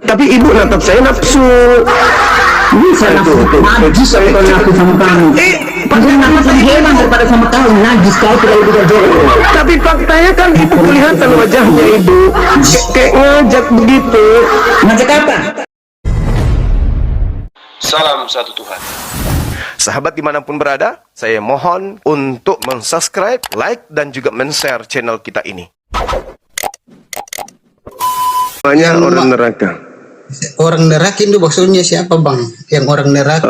Tapi ibu natap saya nafsu. Bisa nafsu, najis kalau nafsu sama kamu. Pasti nafsu lebih hebat daripada sama kamu, najis kau tidak lebih jauh. Tapi faktanya kan itu kelihatan wajahnya ibu, kayak ngajak begitu. Ngajak apa? Salam satu Tuhan. Sahabat dimanapun berada, saya mohon untuk mensubscribe, like, dan juga men-share channel kita ini. Banyak orang neraka. Orang neraka itu maksudnya siapa bang? Yang orang neraka?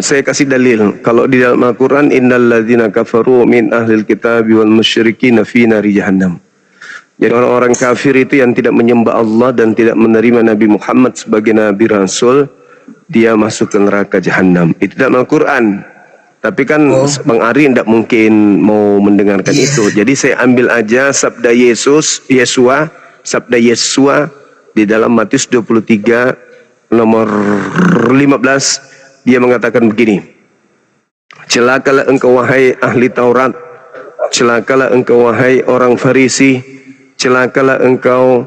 Saya kasih dalil. Kalau di dalam Al-Quran, innal ladzina kafaru min ahlil kitabi wal musyrikin fi nari jahannam. Jadi orang-orang kafir itu yang tidak menyembah Allah dan tidak menerima Nabi Muhammad sebagai Nabi Rasul, dia masuk ke neraka jahanam. Itu dalam Al-Quran. Tapi kan Bang Ari tidak mungkin mau mendengarkan itu. Jadi saya ambil aja sabda Yesua di dalam Matius 23 nomor 15. Dia mengatakan begini. Celakalah engkau wahai ahli Taurat. Celakalah engkau wahai orang Farisi. Celakalah engkau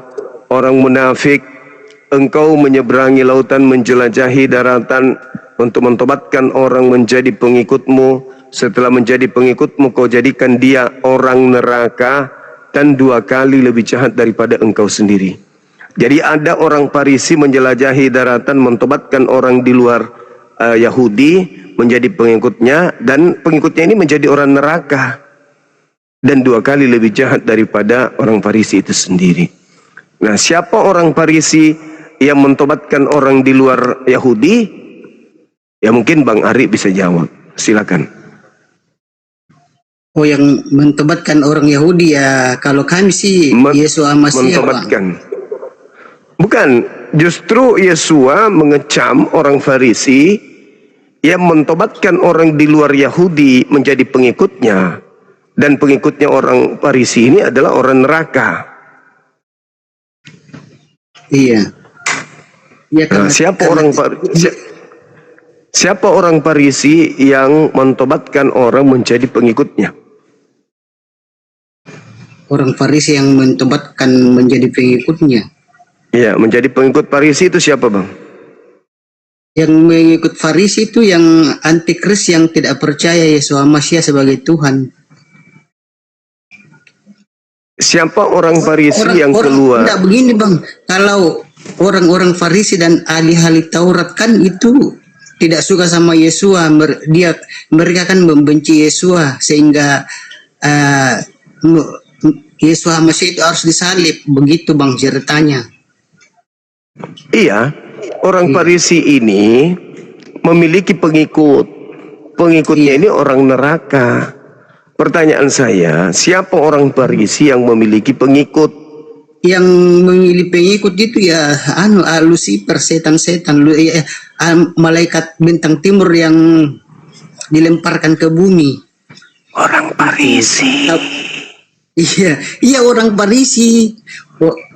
orang munafik. Engkau menyeberangi lautan, menjelajahi daratan untuk mentobatkan orang menjadi pengikutmu. Setelah menjadi pengikutmu, kau jadikan dia orang neraka dan 2 kali lebih jahat daripada engkau sendiri. Jadi ada orang Farisi menjelajahi daratan, mentobatkan orang di luar Yahudi menjadi pengikutnya, dan pengikutnya ini menjadi orang neraka dan 2 kali lebih jahat daripada orang Farisi itu sendiri. Nah, siapa orang Farisi yang mentobatkan orang di luar Yahudi? Ya mungkin Bang Ari bisa jawab. Silakan. Oh, yang mentobatkan orang Yahudi ya, kalau kami sih Yesus Masih mentobatkan. Bukan, justru Yesua mengecam orang Farisi yang mentobatkan orang di luar Yahudi menjadi pengikutnya, dan pengikutnya orang Farisi ini adalah orang neraka. Iya. Ya, Nah, siapa orang Farisi yang mentobatkan orang menjadi pengikutnya? Orang Farisi yang mentobatkan menjadi pengikutnya. Ya, menjadi pengikut Farisi itu siapa bang? Yang mengikut Farisi itu yang antikris, yang tidak percaya Yesus Masih sebagai Tuhan. Siapa orang Farisi yang keluar? Tidak begini bang, kalau orang-orang Farisi dan ahli-ahli Taurat kan itu tidak suka sama Yesus, mereka kan membenci Yesus sehingga Yesus Masih itu harus disalib, begitu bang ceritanya. Iya, orang Farisi ini memiliki pengikut. Pengikutnya ini orang neraka. Pertanyaan saya, siapa orang Farisi yang memiliki pengikut? Yang memilih pengikut itu ya Lucifer, setan-setan, malaikat bintang timur yang dilemparkan ke bumi. Orang Farisi. Iya orang Farisi.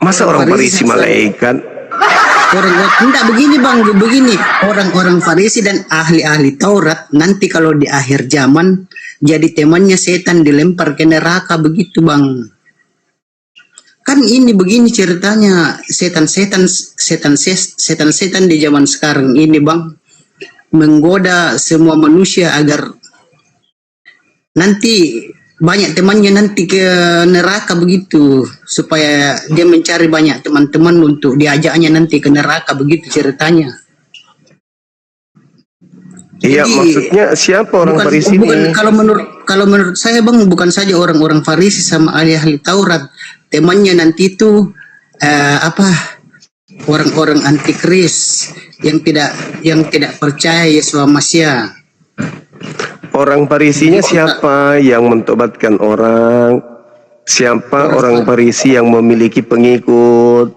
Masa orang Farisi malaikat? Tidak begini bang, begini orang-orang Farisi dan ahli-ahli Taurat nanti kalau di akhir zaman jadi temannya setan, dilempar ke neraka, begitu bang. Kan ini begini ceritanya, setan-setan di zaman sekarang ini bang menggoda semua manusia agar nanti banyak temannya nanti ke neraka, begitu, supaya dia mencari banyak teman-teman untuk diajaknya nanti ke neraka, begitu ceritanya. Iya, maksudnya siapa orang Farisi ini? Kalau menurut saya bang, bukan saja orang-orang Farisi sama ahli-ahli Taurat, temannya nanti itu orang-orang antikris yang tidak percaya Yesus Masih. Orang Farisinya siapa yang mentobatkan orang? Siapa orang Farisi yang memiliki pengikut?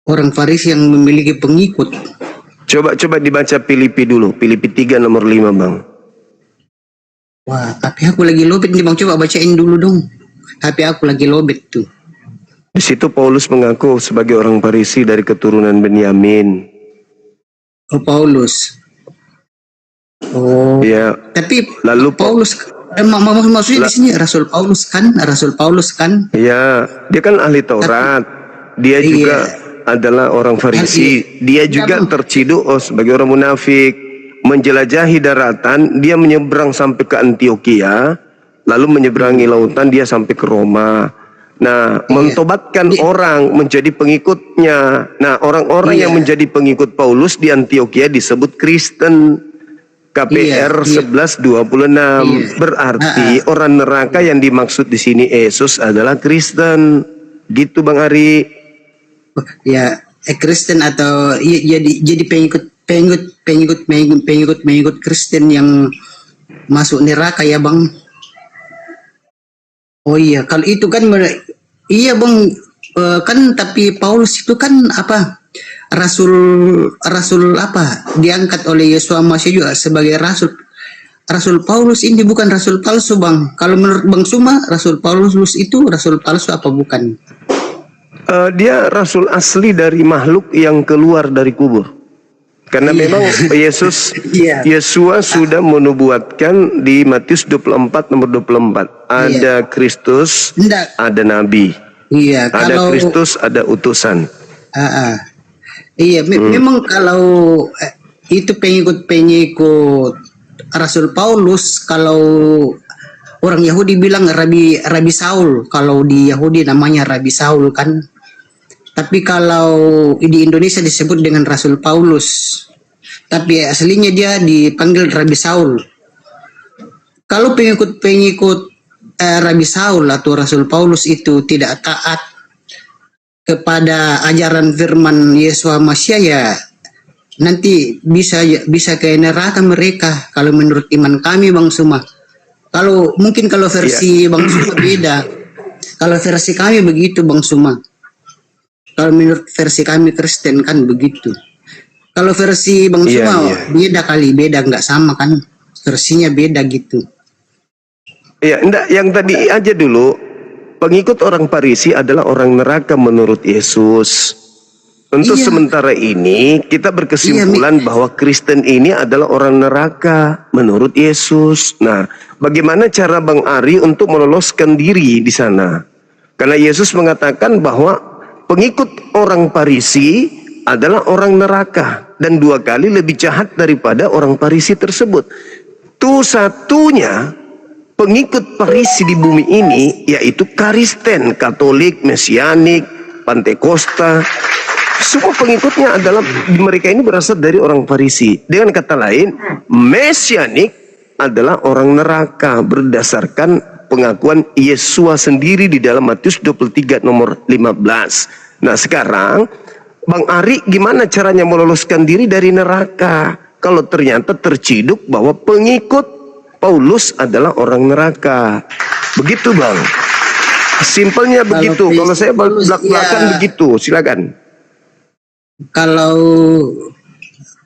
Orang Farisi yang memiliki pengikut. Coba dibaca Filipi dulu. Filipi 3 nomor 5 bang. Wah, tapi aku lagi lobet nih bang. Coba bacain dulu dong. Tapi aku lagi lobet tuh. Di situ Paulus mengaku sebagai orang Farisi dari keturunan Benyamin. Oh, Paulus. Oh. Ya. Tapi lalu Paulus maksudnya di sini Rasul Paulus kan? Iya, dia kan ahli Taurat. Dia juga adalah orang Farisi. Dia juga terciduk sebagai orang munafik, menjelajahi daratan, dia menyeberang sampai ke Antioquia, lalu menyeberangi lautan, dia sampai ke Roma. Nah, mentobatkan orang menjadi pengikutnya. Nah, orang-orang yang menjadi pengikut Paulus di Antioquia disebut Kristen. KPR 11:26. Berarti orang neraka yang dimaksud di sini Yesus adalah Kristen. Gitu Bang Ari. Ya, Kristen atau jadi pengikut Kristen yang masuk neraka ya Bang. Oh iya, kalau itu kan iya Bang, kan tapi Paulus itu kan apa? Rasul apa? Diangkat oleh Yesus Masih juga sebagai rasul. Rasul Paulus ini bukan rasul palsu Bang. Kalau menurut Bang Suma, Rasul Paulus itu rasul palsu apa bukan? Dia rasul asli dari makhluk yang keluar dari kubur. Karena memang Yesus Yesua sudah menubuatkan di Matius 24 nomor 24. Ada Kristus, ada nabi. Iya, ada Kristus, ada utusan. Iya, memang kalau itu pengikut Rasul Paulus, kalau orang Yahudi bilang Rabi Saul, kalau di Yahudi namanya Rabi Saul kan. Tapi kalau di Indonesia disebut dengan Rasul Paulus. Tapi aslinya dia dipanggil Rabi Saul. Kalau pengikut Rabi Saul atau Rasul Paulus itu tidak taat kepada ajaran firman Yesus Masih ya nanti bisa ke neraka mereka kalau menurut iman kami Bang Suma. Kalau mungkin kalau versi Bang Suma beda. Kalau versi kami begitu Bang Suma. Kalau menurut versi kami Kristen kan begitu. Kalau versi Bang Suma beda kali, nggak sama kan? Versinya beda gitu. Iya, enggak, yang tadi aja dulu. Pengikut orang Farisi adalah orang neraka menurut Yesus. Untuk sementara ini kita berkesimpulan bahwa Kristen ini adalah orang neraka menurut Yesus. Nah, bagaimana cara Bang Ari untuk meloloskan diri di sana? Karena Yesus mengatakan bahwa pengikut orang Farisi adalah orang neraka dan 2 kali lebih jahat daripada orang Farisi tersebut. Satunya pengikut Farisi di bumi ini yaitu Kristen, Katolik, Mesianik, Pantekosta. Semua pengikutnya adalah mereka ini berasal dari orang Farisi. Dengan kata lain, Mesianik adalah orang neraka berdasarkan pengakuan Yesua sendiri di dalam Matius 23 nomor 15. Nah sekarang Bang Ari gimana caranya meloloskan diri dari neraka kalau ternyata terciduk bahwa pengikut Paulus adalah orang neraka? Begitu Bang. Simpelnya begitu. Kalau saya belak-belakan begitu. Silakan.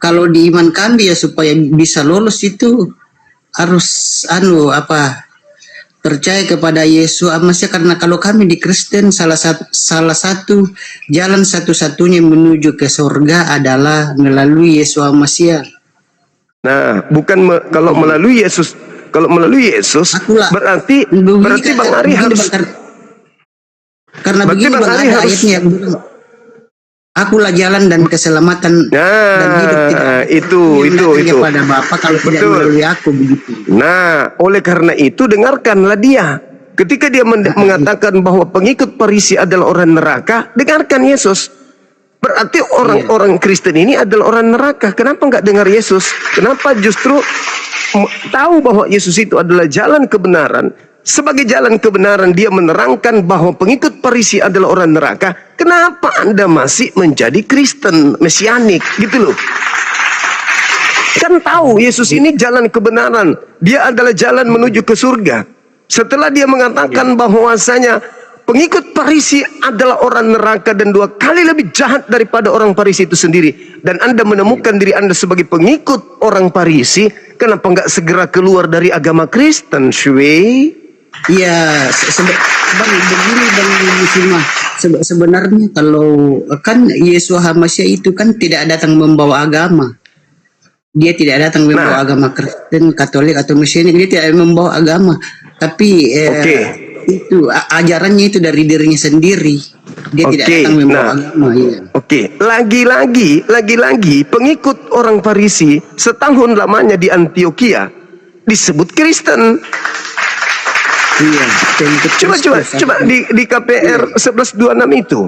Kalau di iman kami ya supaya bisa lolos itu harus percaya kepada Yesus Masih, karena kalau kami di Kristen salah satu jalan satu-satunya menuju ke surga adalah melalui Yesus Masih. Nah, bukan kalau melalui Yesus. Kalau melalui Yesus berarti Bang Ari harus karena begini Bang Ari ada ayatnya yang bilang akulah jalan dan keselamatan dan hidup itu kepada Bapa kalau tidak melalui aku begitu. Nah, oleh karena itu dengarkanlah dia. Ketika dia mengatakan bahwa pengikut Farisi adalah orang neraka, dengarkan Yesus. Berarti orang-orang Kristen ini adalah orang neraka. Kenapa nggak dengar Yesus? Kenapa justru tahu bahwa Yesus itu adalah jalan kebenaran? Sebagai jalan kebenaran dia menerangkan bahwa pengikut Farisi adalah orang neraka. Kenapa Anda masih menjadi Kristen Mesianik gitu loh? Kan tahu Yesus ini jalan kebenaran. Dia adalah jalan menuju ke surga. Setelah dia mengatakan bahwasanya pengikut Farisi adalah orang neraka dan 2 kali lebih jahat daripada orang Farisi itu sendiri. Dan Anda menemukan diri Anda sebagai pengikut orang Farisi, kenapa nggak segera keluar dari agama Kristen, Shwe? Iya, begini Bang Muslimah. Sebenarnya kalau kan Yesus Masih itu kan tidak datang membawa agama. Dia tidak datang membawa agama Kristen, Katolik atau Mesianik. Dia tidak membawa agama. Tapi itu ajarannya itu dari dirinya sendiri. Dia tidak Oke, datang membawa nah. agama. Iya. Oke, lagi-lagi pengikut orang Farisi setahun lamanya di Antioquia disebut Kristen. Iya. pengikut Coba Kristus. di KPR 1126 itu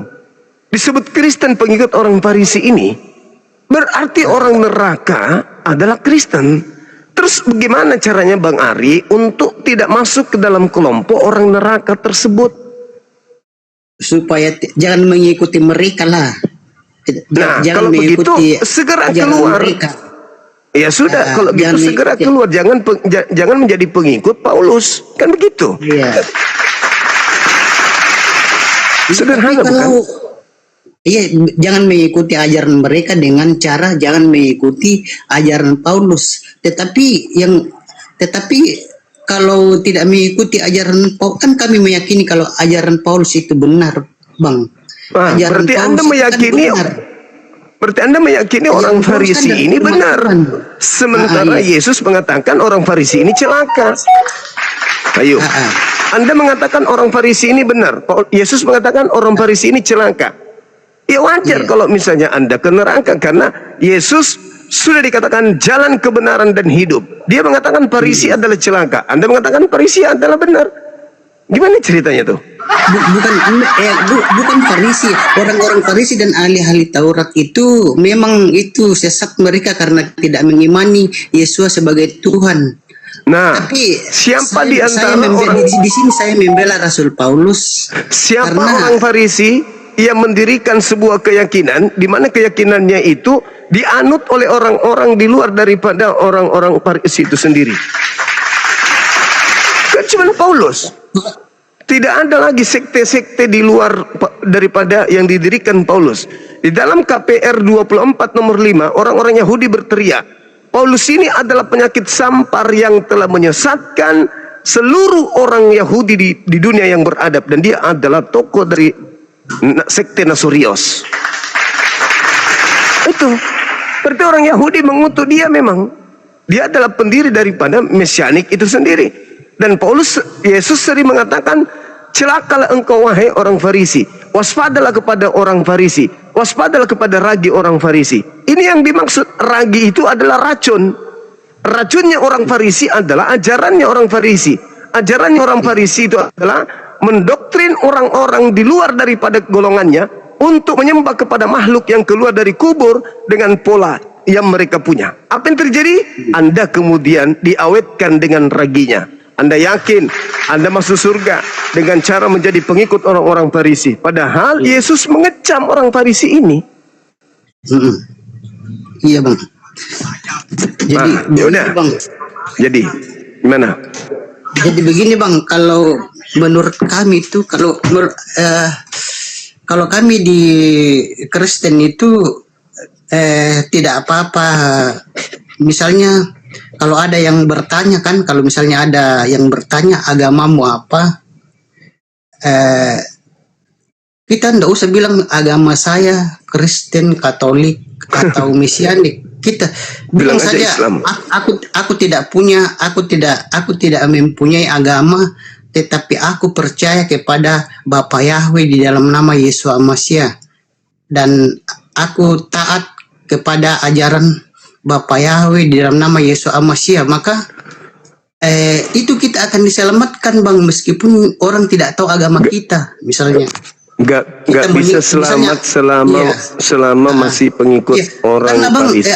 disebut Kristen pengikut orang Farisi ini. Berarti orang neraka adalah Kristen. Terus bagaimana caranya Bang Ari untuk tidak masuk ke dalam kelompok orang neraka tersebut? Supaya jangan mengikuti mereka lah. Nah, Jangan kalau begitu mengikuti segera ajaran keluar. mereka. Ya sudah, Ah, kalau gitu jangan segera mengikuti. keluar. Jangan menjadi pengikut Paulus. Kan begitu? Iya. Sederhana, Tapi kalau iya, jangan mengikuti ajaran mereka dengan cara jangan mengikuti ajaran Paulus. Tetapi kalau tidak mengikuti ajaran Paulus, kan kami meyakini kalau ajaran Paulus itu benar, Bang. Ah, Ajaran berarti Anda Paulus itu kan meyakini benar. Berarti Anda meyakini orang Paulus kan Farisi dari ini firman benar. Tuhan. Sementara iya. Yesus mengatakan orang Farisi ini celaka. Ayo. Anda mengatakan orang Farisi ini benar. Yesus mengatakan orang Farisi ini celaka. Ya wajar Iya. kalau misalnya Anda ke neraka karena Yesus sudah dikatakan jalan kebenaran dan hidup. Dia mengatakan Farisi adalah celaka. Anda mengatakan Farisi adalah benar. Gimana ceritanya tuh? Bukan Farisi. Orang-orang Farisi dan ahli-ahli Taurat itu memang itu sesat mereka karena tidak mengimani Yesus sebagai Tuhan. Nah, Tapi siapa di antara orang di sini saya membela Rasul Paulus. Siapa Karena- orang Farisi yang mendirikan sebuah keyakinan di mana keyakinannya itu dianut oleh orang-orang di luar daripada orang-orang Farisi itu sendiri? Kan cuma Paulus. Tidak ada lagi sekte-sekte di luar daripada yang didirikan Paulus. Di dalam KPR 24 nomor 5, orang-orang Yahudi berteriak, Paulus ini adalah penyakit sampar yang telah menyesatkan seluruh orang Yahudi di dunia yang beradab. Dan dia adalah tokoh dari sekte Nasurios. Itu. Berarti orang Yahudi mengutuk dia memang. Dia adalah pendiri daripada mesianik itu sendiri. Dan Yesus sering mengatakan, celakalah engkau wahai orang Farisi. Waspadalah kepada orang Farisi. Waspadalah kepada ragi orang Farisi. Ini yang dimaksud ragi itu adalah racun. Racunnya orang Farisi adalah ajarannya orang Farisi. Ajarannya orang Farisi itu adalah mendoktrin orang-orang di luar daripada golongannya untuk menyembah kepada makhluk yang keluar dari kubur dengan pola yang mereka punya. Apa yang terjadi? Anda kemudian diawetkan dengan raginya. Anda yakin Anda masuk surga dengan cara menjadi pengikut orang-orang Farisi. Padahal Yesus mengecam orang Farisi ini. Iya, Bang. Jadi yaudah. begini, Bang. Jadi gimana? Jadi begini, Bang, kalau menurut kami itu kalau kami di Kristen itu tidak apa-apa. Misalnya kalau ada yang bertanya kan, kalau misalnya ada yang bertanya agamamu apa, kita ndak usah bilang agama saya Kristen, Katolik atau Mesianik. Kita bilang Bilang aja saja Islam. aku tidak mempunyai agama, tetapi aku percaya kepada Bapa Yahweh di dalam nama Yesus Masih, dan aku taat kepada ajaran Bapa Yahweh di dalam nama Yesus Masih. Maka itu kita akan diselamatkan, Bang, meskipun orang tidak tahu agama kita. Misalnya Nggak Kita bisa misalnya- selamat selama masih pengikut orang karena, Bang, Farisi.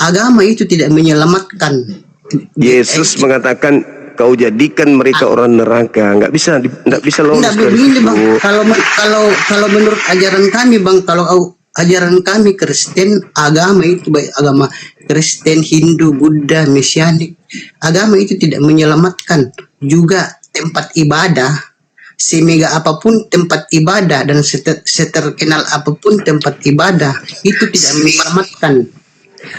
agama itu tidak menyelamatkan. Yesus mengatakan kau jadikan mereka orang neraka. Nggak bisa lolos Enggak dari begini, situ. Bang. Kalau menurut ajaran kami, Bang, kalau ajaran kami Kristen, agama itu baik agama Kristen, Hindu, Buddha, Mesianik, agama itu tidak menyelamatkan. Juga tempat ibadah, semega apapun tempat ibadah dan seterkenal apapun tempat ibadah, itu tidak menyelamatkan.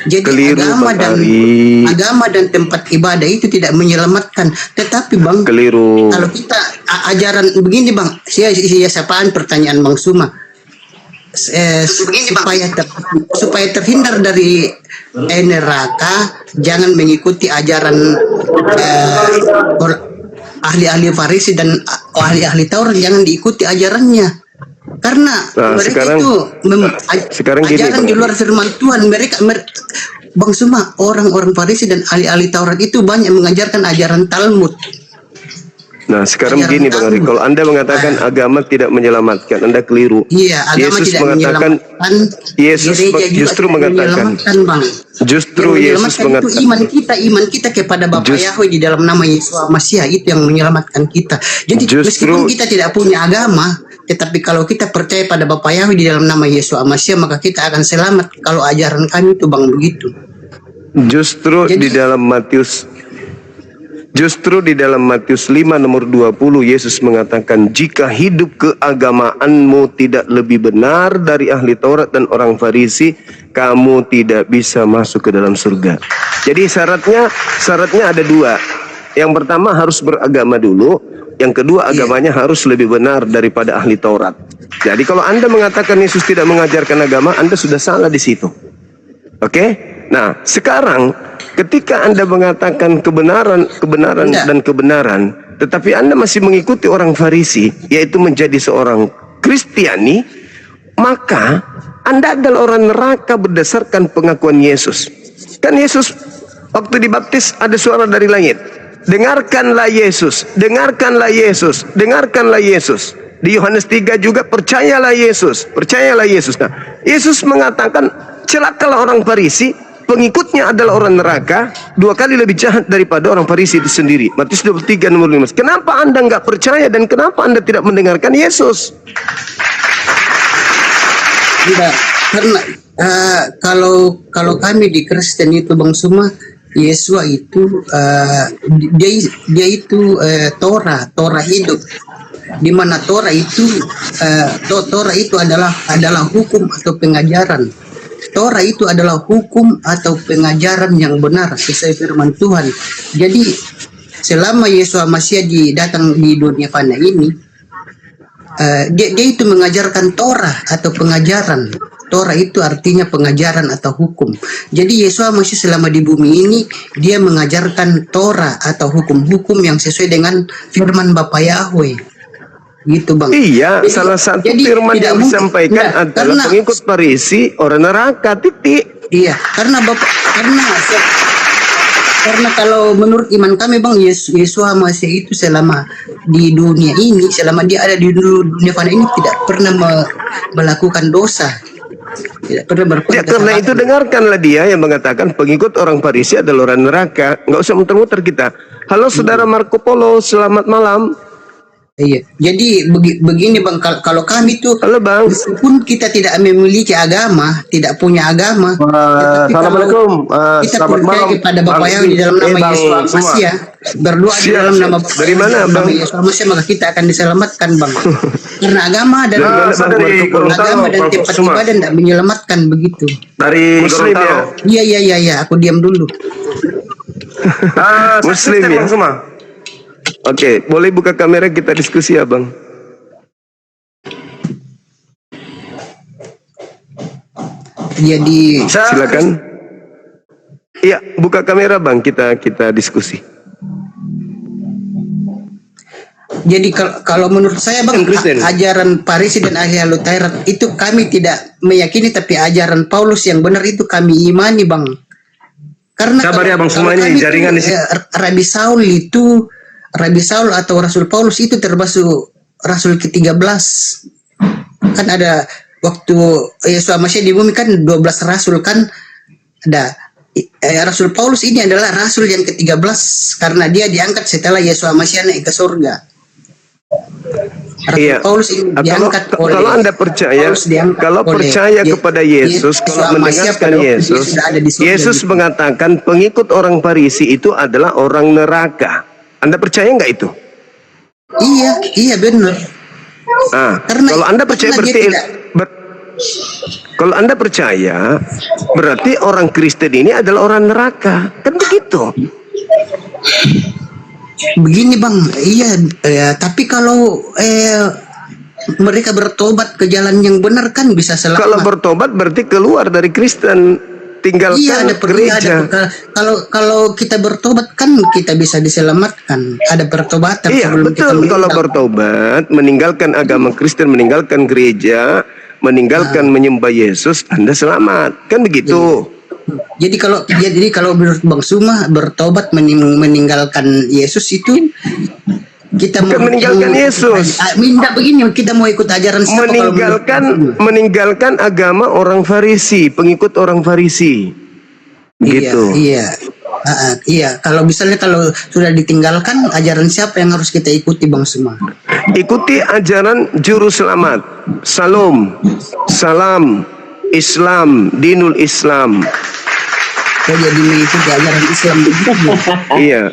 Jadi Keliru, agama Bang Ari. agama dan tempat ibadah itu tidak menyelamatkan. Tetapi, Bang, Keliru. kalau kita ajaran begini, Bang, siapaan pertanyaan Bang Suma, supaya terhindar dari neraka, jangan mengikuti ajaran ahli-ahli Farisi dan ahli-ahli Taurat jangan diikuti ajarannya. Karena Nah, mereka sekarang- itu sekarang gini, ajaran Bang. di luar firman Tuhan. Bang Suma, orang-orang Farisi dan ahli-ahli Taurat itu banyak mengajarkan ajaran Talmud. Nah, sekarang Ajaran begini Bang Ari, Talmud. kalau Anda mengatakan agama tidak menyelamatkan, Anda keliru. Iya, agama Yesus tidak mengatakan, menyelamatkan. Yesus Gereja juga justru tidak mengatakan, menyelamatkan, Bang. justru Yang Yesus menyelamatkan itu mengatakan, iman kita kepada Bapa Yahweh di dalam nama Yesus Masiah, itu yang menyelamatkan kita. Jadi Justru- meskipun kita tidak punya agama, tetapi kalau kita percaya pada Bapa Yahweh di dalam nama Yesus Masiah, maka kita akan selamat. Kalau ajaran kami itu Bang begitu. justru Jadi- di dalam Matius 5 nomor 20 Yesus mengatakan, jika hidup keagamaanmu tidak lebih benar dari ahli Taurat dan orang Farisi, kamu tidak bisa masuk ke dalam surga. Jadi syaratnya ada dua. Yang pertama harus beragama dulu, yang kedua agamanya harus lebih benar daripada ahli Taurat. Jadi kalau Anda mengatakan Yesus tidak mengajarkan agama, Anda sudah salah di situ. Oke? Nah, sekarang ketika Anda mengatakan kebenaran Enggak. dan kebenaran, tetapi Anda masih mengikuti orang Farisi, yaitu menjadi seorang Kristiani, maka Anda adalah orang neraka berdasarkan pengakuan Yesus. Kan Yesus waktu dibaptis ada suara dari langit. Dengarkanlah Yesus, dengarkanlah Yesus, dengarkanlah Yesus. Di Yohanes 3 juga, percayalah Yesus, percayalah Yesus. Nah, Yesus mengatakan, celakalah orang Farisi, pengikutnya adalah orang neraka, 2 kali lebih jahat daripada orang Farisi itu sendiri. Matius 23 nomor 15. Kenapa Anda nggak percaya dan kenapa Anda tidak mendengarkan Yesus? Tidak, karena kalau kami di Kristen itu Bang Suma, Yesua itu dia itu Torah hidup, di mana Torah itu Torah itu adalah hukum atau pengajaran. Torah itu adalah hukum atau pengajaran yang benar sesuai firman Tuhan. Jadi selama Yesus Masiah datang di dunia fana ini, dia itu mengajarkan Torah atau pengajaran. Torah itu artinya pengajaran atau hukum. Jadi Yesus Masiah selama di bumi ini, dia mengajarkan Torah atau hukum-hukum yang sesuai dengan firman Bapa Yahweh. Gitu Bang. Iya, Jadi- salah satu jadi firman tidak yang mungkin- disampaikan enggak, adalah karena- pengikut Farisi orang neraka, titik. Iya, karena kalau menurut iman kami Bang, Yesus Masiah itu selama di dunia ini, selama dia ada di dunia fana ini tidak pernah melakukan dosa. Tidak pernah berbuat Ya, karena itu kesalahan. dengarkanlah dia yang mengatakan pengikut orang Farisi adalah orang neraka. Nggak usah muter-muter kita. Halo saudara Marco Polo, selamat malam. Iya, jadi begini Bang, kalau kami tuh Halo Bang. meskipun kita tidak memiliki agama, tidak punya agama, tetapi Assalamualaikum. kalau kita Selamat percaya malam, kepada Bang Bapa Yahweh di dalam Rizky. nama Bang Yesus semua. Masiah, berdoa di Siap, dalam siap. nama Bapa Dari Yahweh, mana, di dalam nama Bang? Yesus Masiah, maka kita akan diselamatkan Bang. Karena agama dan saya dari Gorontalo, agama dan Pak tempat Suma. ibadah tidak menyelamatkan begitu. Dari Muslim Gorontalo. ya? Iya, aku diam dulu. Muslim ya? Bang semua. Oke, boleh buka kamera kita diskusi ya Bang? Jadi Silakan. Iya, buka kamera Bang, kita diskusi. Jadi kalau menurut saya Bang, Kristen. ajaran Farisi dan ahli Taurat itu kami tidak meyakini, tapi ajaran Paulus yang benar itu kami imani Bang. Karena Sabar ya, Bang, semua ini kami jaringan tuh, di sini. Rabi Saul atau Rasul Paulus itu termasuk Rasul ke-13. Kan ada waktu Yesus Masiah di bumi kan 12 rasul kan ada. Rasul Paulus ini adalah rasul yang ke-13 karena dia diangkat setelah Yesus Masiah naik ke surga. Rasul Iya. Paulus ini diangkat oleh Kalau Anda percaya, Paulus diangkat kalau oleh percaya kepada Yesus, Yesus kalau Masiah mendengarkan pada waktu dia Yesus, sudah ada di surga Yesus gitu. mengatakan pengikut orang Farisi itu adalah orang neraka. Anda percaya nggak itu? Iya benar. Ah, Karena- kalau Anda percaya karena dia berarti tidak- kalau Anda percaya berarti orang Kristen ini adalah orang neraka. Kan begitu. Begini Bang, iya, tapi kalau mereka bertobat ke jalan yang benar kan bisa selamat. Kalau bertobat berarti keluar dari Kristen. tinggalkan Iya, ada gereja. kalau kita bertobat kan kita bisa diselamatkan. Ada pertobatan Iya, sebelum kita betul. Kalau meninggal. bertobat, meninggalkan agama Kristen, meninggalkan gereja, meninggalkan menyembah Yesus, Anda selamat. Kan begitu. Jadi kalau menurut Bang Suma bertobat meninggalkan Yesus itu kita Bukan meninggalkan Yesus. Minta begini, kita mau ikut ajaran siapa kalau Meninggalkan agama orang Farisi, pengikut orang Farisi. Gitu. Iya. Iya, kalau misalnya kalau sudah ditinggalkan ajaran siapa yang harus kita ikuti Bang Suma? Ikuti ajaran juru selamat. Salam, Islam, dinul Islam. Kok jadi mengikuti ajaran Islam begitu? Iya.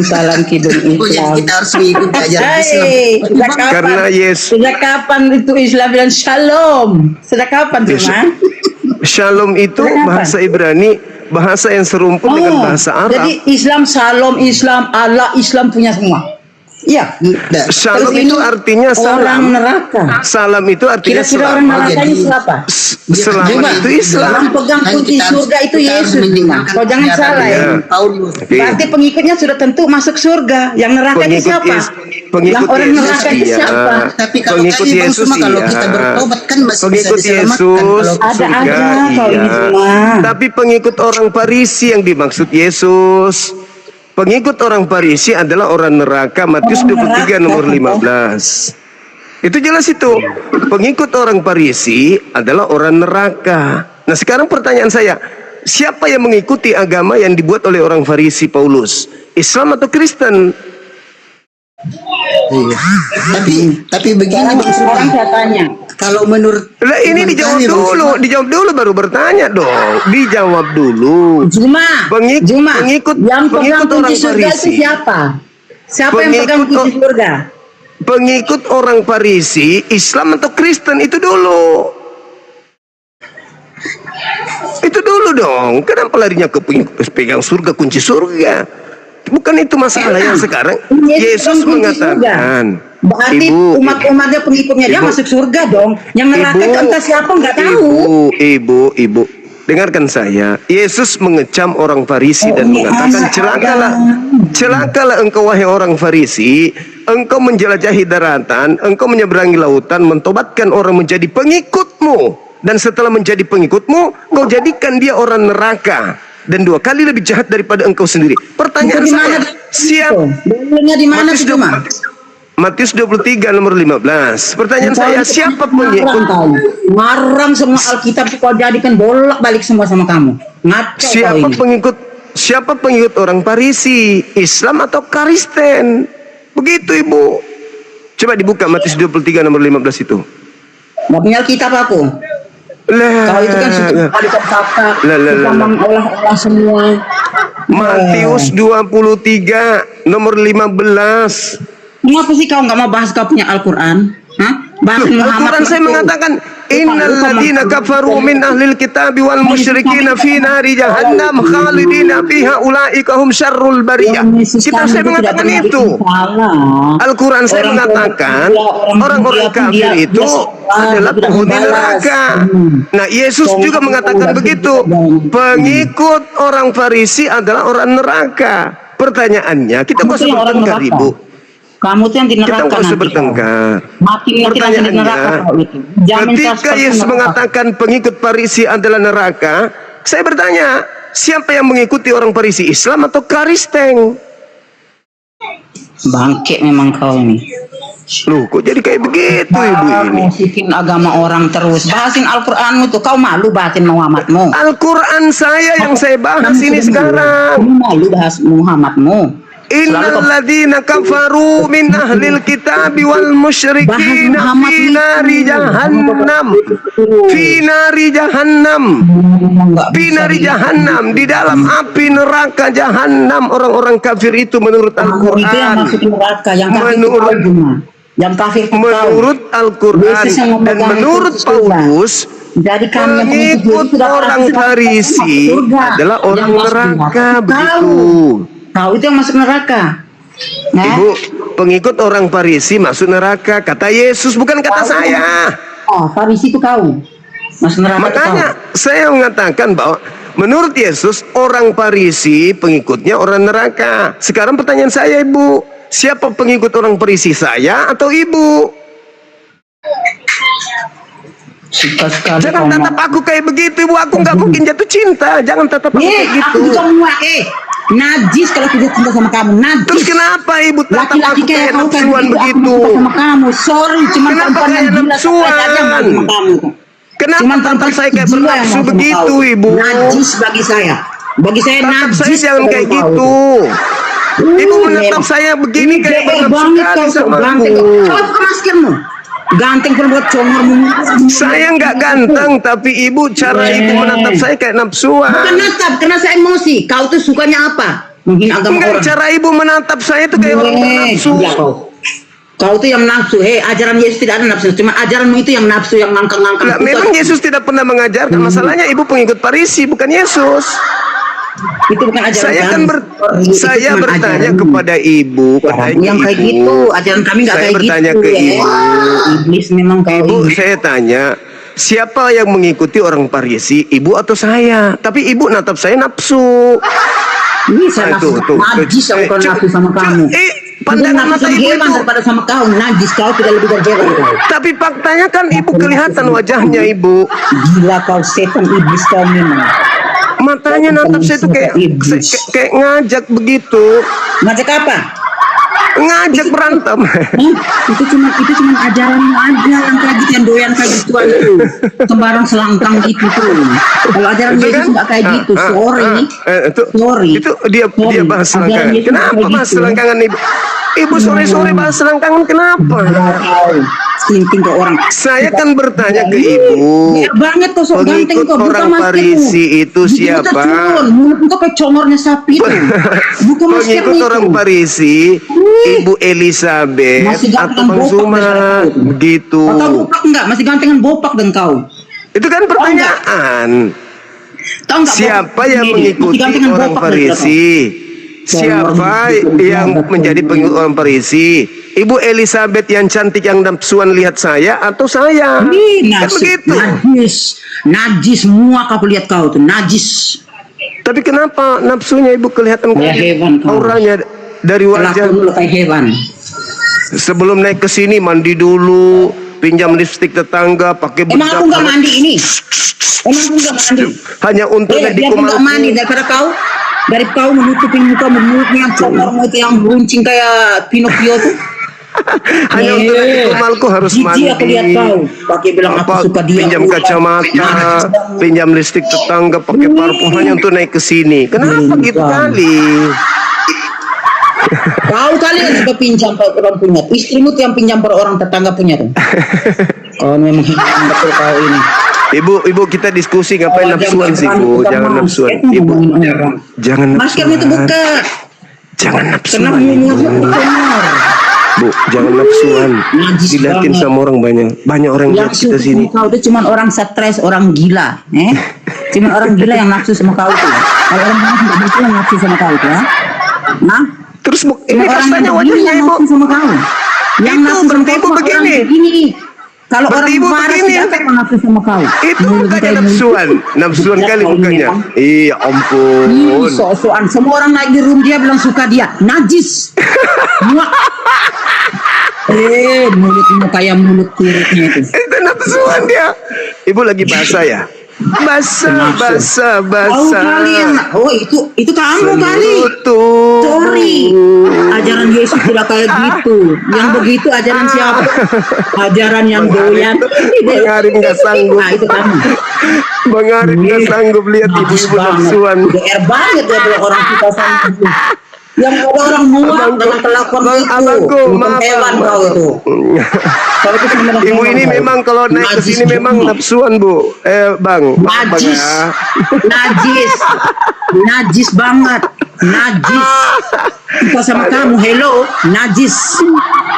Salam kidung Kok jadi Islam. kita harus mengikuti ajaran Islam? Sejak kapan? Karena Yesus, Sejak kapan itu Islam bilang shalom? Sejak kapan Yes. cuma? Shalom itu Kenapa? bahasa Ibrani, bahasa yang serumpun dengan bahasa Arab. Jadi Islam shalom, Islam Allah, Islam punya semua. Iya. Nggak. Shalom Terus itu ini artinya orang salam. neraka. Salam itu artinya Kira-kira orang selamat. neraka ini siapa? Selamat itu Islam. Yang pegang Kan kunci kita harus- surga itu kita harus Yesus. meninggalkan Kau jangan ajaran salah ya. Iya. Paulus. Oke. Berarti pengikutnya sudah tentu masuk surga. Yang neraka itu siapa? Pengikut Yang orang Yesus, neraka itu iya. siapa? Tapi kalau Pengikut tadi Bang Yesus, Suma kalau iya. kita bertobat kan masih bisa Pengikut diselamatkan. Yesus Kalau Ada surga, kau ini iya. semua. Tapi pengikut orang Farisi yang dimaksud Yesus. Pengikut orang Farisi adalah orang neraka. Matius 23 nomor 15. Itu jelas itu. Pengikut orang Farisi adalah orang neraka. Nah, sekarang pertanyaan saya, siapa yang mengikuti agama yang dibuat oleh orang Farisi Paulus? Islam atau Kristen? tapi begini Bang Suma, Sekarang saya tanya. kalau menurut Lah ini dijawab dulu baru bertanya dong. Dijawab dulu. Juma, Pengikut yang pegang orang kunci surga itu Farisi. siapa? Siapa yang pegang Pengikut kunci surga? Pengikut orang Farisi, Islam atau Kristen itu dulu. Itu dulu dong. Kenapa larinya ke pegang surga, kunci surga? Bukan itu masalah yang sekarang. Yesus pegang kunci mengatakan, Berarti Ibu, umat-umatnya pengikutnya dia Ibu. masuk surga dong. Yang neraka itu entah siapa nggak tahu. Ibu, dengarkan saya. Yesus mengecam orang Farisi dan ini mengatakan, anak celakalah engkau wahai orang Farisi, engkau menjelajahi daratan, engkau menyeberangi lautan, mentobatkan orang menjadi pengikutmu, dan setelah menjadi pengikutmu, kau jadikan dia orang neraka, dan 2 kali lebih jahat daripada engkau sendiri. Pertanyaan Itu di saya, mana? siap? Dalilnya di mana Matius itu cuma? Matius 23 nomor 15. Pertanyaan saya, siapa Ngarang pengikut? kau. Ngarang semua Alkitab kau jadikan bolak-balik semua sama kamu. Ngaco kau ini. Siapa pengikut orang Farisi, Islam atau Kristen? Begitu Ibu. Coba dibuka Matius 23 nomor 15 itu. Nggak punya Alkitab aku. Kau itu kan suka kata-kata, suka mengolah-olah semua. Matius 23 nomor 15. Kenapa sih kau nggak mau bahas kau punya Al-Quran? Hah? Bahas Muhammad Al-Quran saya itu. mengatakan, innal ladzina kafaru min ahlil kitabi wal musyrikin fi nari jahannam khalidina fiha ulaika hum syarrul bariyah. Kitab saya mengatakan itu. Al-Quran saya mengatakan orang-orang kafir itu adalah penghuni neraka. Nah, Yesus juga mengatakan begitu. Pengikut orang Farisi adalah orang neraka. Pertanyaannya, kita nggak usah bertengkar, Ibu. Kamu tuh yang di Kita neraka nggak usah nanti. bertengkar. Mati nanti langsung di neraka kau itu. Jamin Ketika 100% Yesus neraka. mengatakan pengikut Farisi adalah neraka, saya bertanya, siapa yang mengikuti orang Farisi, Islam atau Kristen? Bangke memang kau ini. Loh, kok jadi kayak begitu Ibu ini? Musikin agama orang terus. Bahasin Al-Quranmu tuh. Kau malu bahasin Muhammadmu. Al-Quran saya yang saya bahas ini sekarang. Kamu malu bahas Muhammadmu. Innal ladzina kafaru min ahlil kitabi wal musyrikin fi nari jahannam. Fi nari jahannam. Fi nari jahannam, di dalam api neraka jahannam orang-orang kafir itu menurut Itu yang Al-Quran. masuk neraka. Yang kafir itu Menurut- kau cuma. Yang kafir itu kau. Menurut Al-Quran Yesus yang dan memegang menurut kunci surga. Paulus, Jadi kami yang pengikut orang Farisi adalah orang neraka, begitu. Kau itu yang masuk neraka. Nah, Ibu, pengikut orang Farisi masuk neraka, kata Yesus, bukan kata saya. oh, Farisi itu kau. Masuk neraka itu Makanya saya mengatakan bahwa Menurut Yesus, orang Farisi pengikutnya orang neraka. Sekarang pertanyaan saya, Ibu, siapa pengikut orang Farisi, saya atau Ibu? Suka sekali Jangan kamu. tatap aku kayak begitu, Ibu. Aku nggak mungkin jatuh cinta. Jangan tatap aku kayak Aku gitu. juga muak, najis kalau tidak cinta sama kamu, najis. Terus kenapa Ibu tatap Laki-laki aku kayak kayak kau nafsuan aku begitu? suka sama kamu. Sorry, cuma Kenapa perempuan kayak yang gila nafsuan? saja yang mau sama kamu. Kenapa Cuman tatap perempuan saya kayak gila yang bernafsu mau sama begitu, kau. Ibu? Najis bagi saya. Bagi saya Tatap najis. saya jangan kalau kayak kau gitu. itu. Ibu menatap memang. saya begini Ini kayak GR bernafsu banget sekali kau, sama ganteng. aku. Kau buka maskermu. Ganteng pun buat congormu. Saya nggak ganteng, tapi Ibu cara Ibu menatap saya kayak nafsuan. Bukan natap, karena saya emosi. Kau tuh sukanya apa? Menghina agama Enggak, orang. cara Ibu menatap saya itu kayak orang bernafsu. Gila kau. Kau tuh yang nafsu. Ajaran Yesus tidak ada nafsu. Cuma ajaranmu itu yang nafsu, yang ngangkang-ngangkang. Lah, memang Yesus tidak pernah mengajarkan. Masalahnya Ibu pengikut Farisi, bukan Yesus. Itu bukan ajaran Saya kan kami. Itu saya cuma bertanya ajaranmu. kepada Ibu, katanya Yang kayak Ibu. gitu, ajaran kami nggak Saya kayak gitu. bertanya ke Ibu. Iblis memang kau. Ibu, saya tanya, siapa yang mengikuti orang Farisi, Ibu atau saya? Tapi Ibu natap saya nafsu. Ini saya Nah, nafsu. Najis aku kalau nafsu sama kamu. Pandangan Mungkin mata nafsu Ibu hewan itu. daripada sama kau. Najis kau tidak lebih dari hewan kau. Tapi faktanya kan Ibu kelihatan wajahnya, Ibu. Gila kau, setan iblis kau memang. Matanya natap saya itu kayak kayak ngajak begitu. Ngajak apa? Ngajak berantem. Itu cuma ajaranmu aja yang kayak gitu, yang doyan kayak gituan itu. Sembarang selangkang gitu tuh. Kalau ajaran Itu Yesus kan? nggak kayak gitu. Sorry. Sorry. Itu dia Sorry. bahas Ajaran selangkangan. Yesus Kenapa kayak bahas gitu. selangkangan, Ibu? Ibu sore-sore bahas selangkangan kenapa? Sinting ke orang. Saya kan bertanya ke Ibu. Biar banget kau sok ganteng Pengikut kau. Buka orang maskermu. Farisi itu Buka siapa? culun. Mulut kau kayak congornya sapi tuh. Buka maskermu Pengikut itu. orang Farisi, Ibu Elizabeth Masih atau gantengan Bang bopak Zuma, daripada kau. begitu. Atau bopak enggak? Masih gantengan bopak dan kau. Itu kan pertanyaan. Tahu enggak? Siapa yang mengikuti orang Farisi? Siapa yang menjadi pengikut orang Farisi? Ibu Elizabeth yang cantik yang nafsuan lihat saya atau saya? Kan begitu. Najis semua kau lihat kau tuh najis. Tapi kenapa nafsunya Ibu kelihatan Ya, hewan kau. auranya dari wajah? Kelakuan lu kayak hewan. Sebelum naik ke sini mandi dulu, pinjam lipstik tetangga, pakai Emang aku nggak mandi ini? Emang aku nggak mandi? hanya untuk Biar di aku nggak mandi daripada kau. Dari kau menutupin muka mulutmu yang congormu itu yang runcing kayak Pinocchio tuh. hanya untuk di kumalku harus mandi. Jijik aku lihat kau. Pakai bilang aku suka dia. Pinjam kacamata, pinjam lipstik tetangga, pakai parfum hanya untuk naik ke sini. Kenapa gitu kali? Kau kali yang suka pinjam pada orang punya. Istrimu tuh yang pinjam pada orang tetangga punya tuh. Kau memang hebat betul kau ini. Ibu kita diskusi ngapain nafsuan sih, Bu? Jangan nafsuan, Ibu. Jangan Maskermu itu nafsuan. buka. Jangan Karena nafsuan, Ibu. benar. Bu, jangan nafsuan. Najis Dilihatin banget. sama orang banyak. Banyak orang lihat Yang kita nafsu sini. sama kau itu cuma orang stres, orang gila, Cuma orang gila yang nafsu sama kau tuh. Kalau orang gila tidak mungkin yang nafsu sama kau tuh, ya. Nah, Terus Bu, cuma ini orang rasanya yang wajahnya, yang Ibu. nafsu sama kau. Yang Itu nafsu sama berarti kau Ibu cuma orang begini. begini. Kalau Berarti orang Ibu marah begini, siapa ya? yang nafsu sama kau? Itu Mulut bukannya kayak nafsuan. gitu. Nafsuan Bijak kali kau ini, bukannya. Bang. Iya, ampun. Ih, sok-sokan. Semua orang naik di room dia bilang suka dia. Najis. Muak. Mulutmu kayak mulut turutnya itu. Itu nafsuan dia. Ibu lagi basah ya? Basah. Oh kalian, itu kamu kali. Seluruh Sorry, ajaran Yesus tidak kayak gitu. Yang begitu ajaran siapa? Ajaran yang doyan. Bang Arif nggak sanggup. Nah itu kamu. Bang Arif nggak sanggup lihat Najis ibu-ibu banget. nafsuan. GR banget ya kalau orang kita sama. Yang ada orang muak dengan kelakuan itu. Abangku, Bukan maaf. hewan kau itu. Kalau itu sama dengan Ibu hewan ini kau. memang kalau naik ke Najis sini memang banget. nafsuan, Bu. Bang. Maaf, Bang, Najis, ya. najis banget, najis. Kita sama kamu, hello, najis.